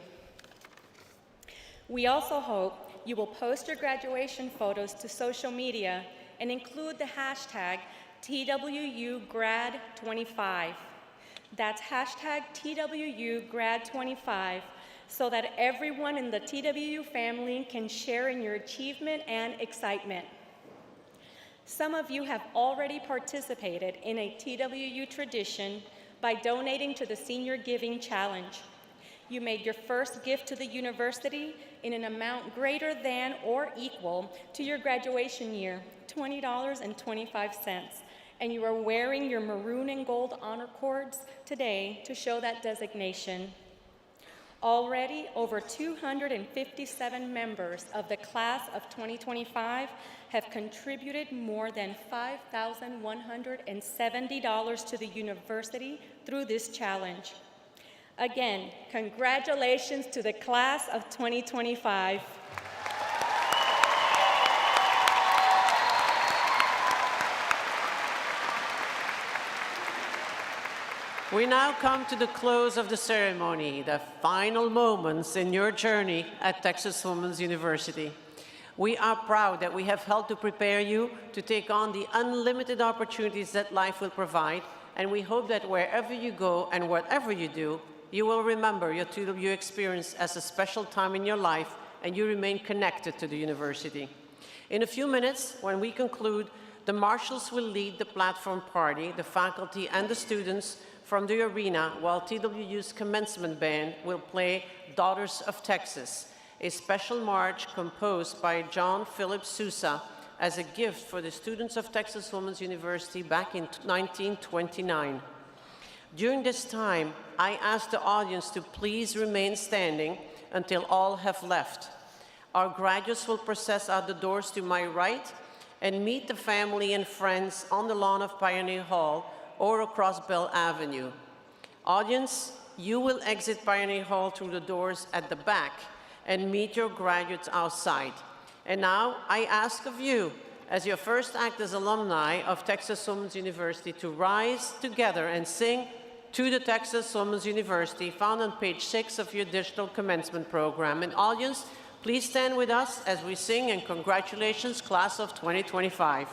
We also hope you will post your graduation photos to social media and include the hashtag TWU Grad25. That's hashtag TWU Grad25, so that everyone in the TWU family can share in your achievement and excitement. Some of you have already participated in a TWU tradition by donating to the Senior Giving Challenge. You made your first gift to the university in an amount greater than or equal to your graduation year, $20.25, and you are wearing your maroon and gold honor cords today to show that designation. Already, over 257 members of the class of 2025 have contributed more than $5,170 to the university through this challenge. Again, congratulations to the class of 2025. We now come to the close of the ceremony, the final moments in your journey at Texas Women's University. We are proud that we have helped to prepare you to take on the unlimited opportunities that life will provide, and we hope that wherever you go and whatever you do, you will remember your TWU experience as a special time in your life and you remain connected to the university. In a few minutes, when we conclude, the marshals will lead the platform party, the faculty and the students from the arena, while TWU's commencement band will play Daughters of Texas, a special march composed by John Philip Sousa as a gift for the students of Texas Women's University back in 1929. During this time, I ask the audience to please remain standing until all have left. Our graduates will process out the doors to my right and meet the family and friends on the lawn of Pioneer Hall or across Bell Avenue. Audience, you will exit Pioneer Hall through the doors at the back and meet your graduates outside. And now I ask of you, as your first act as alumni of Texas Women's University, to rise together and sing To the Texas Women's University, found on page 6 of your digital commencement program. And audience, please stand with us as we sing, and congratulations, class of 2025.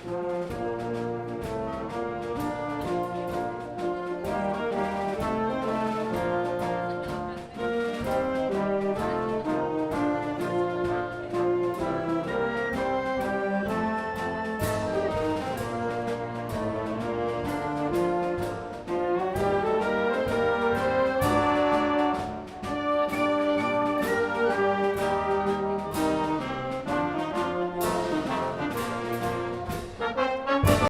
you.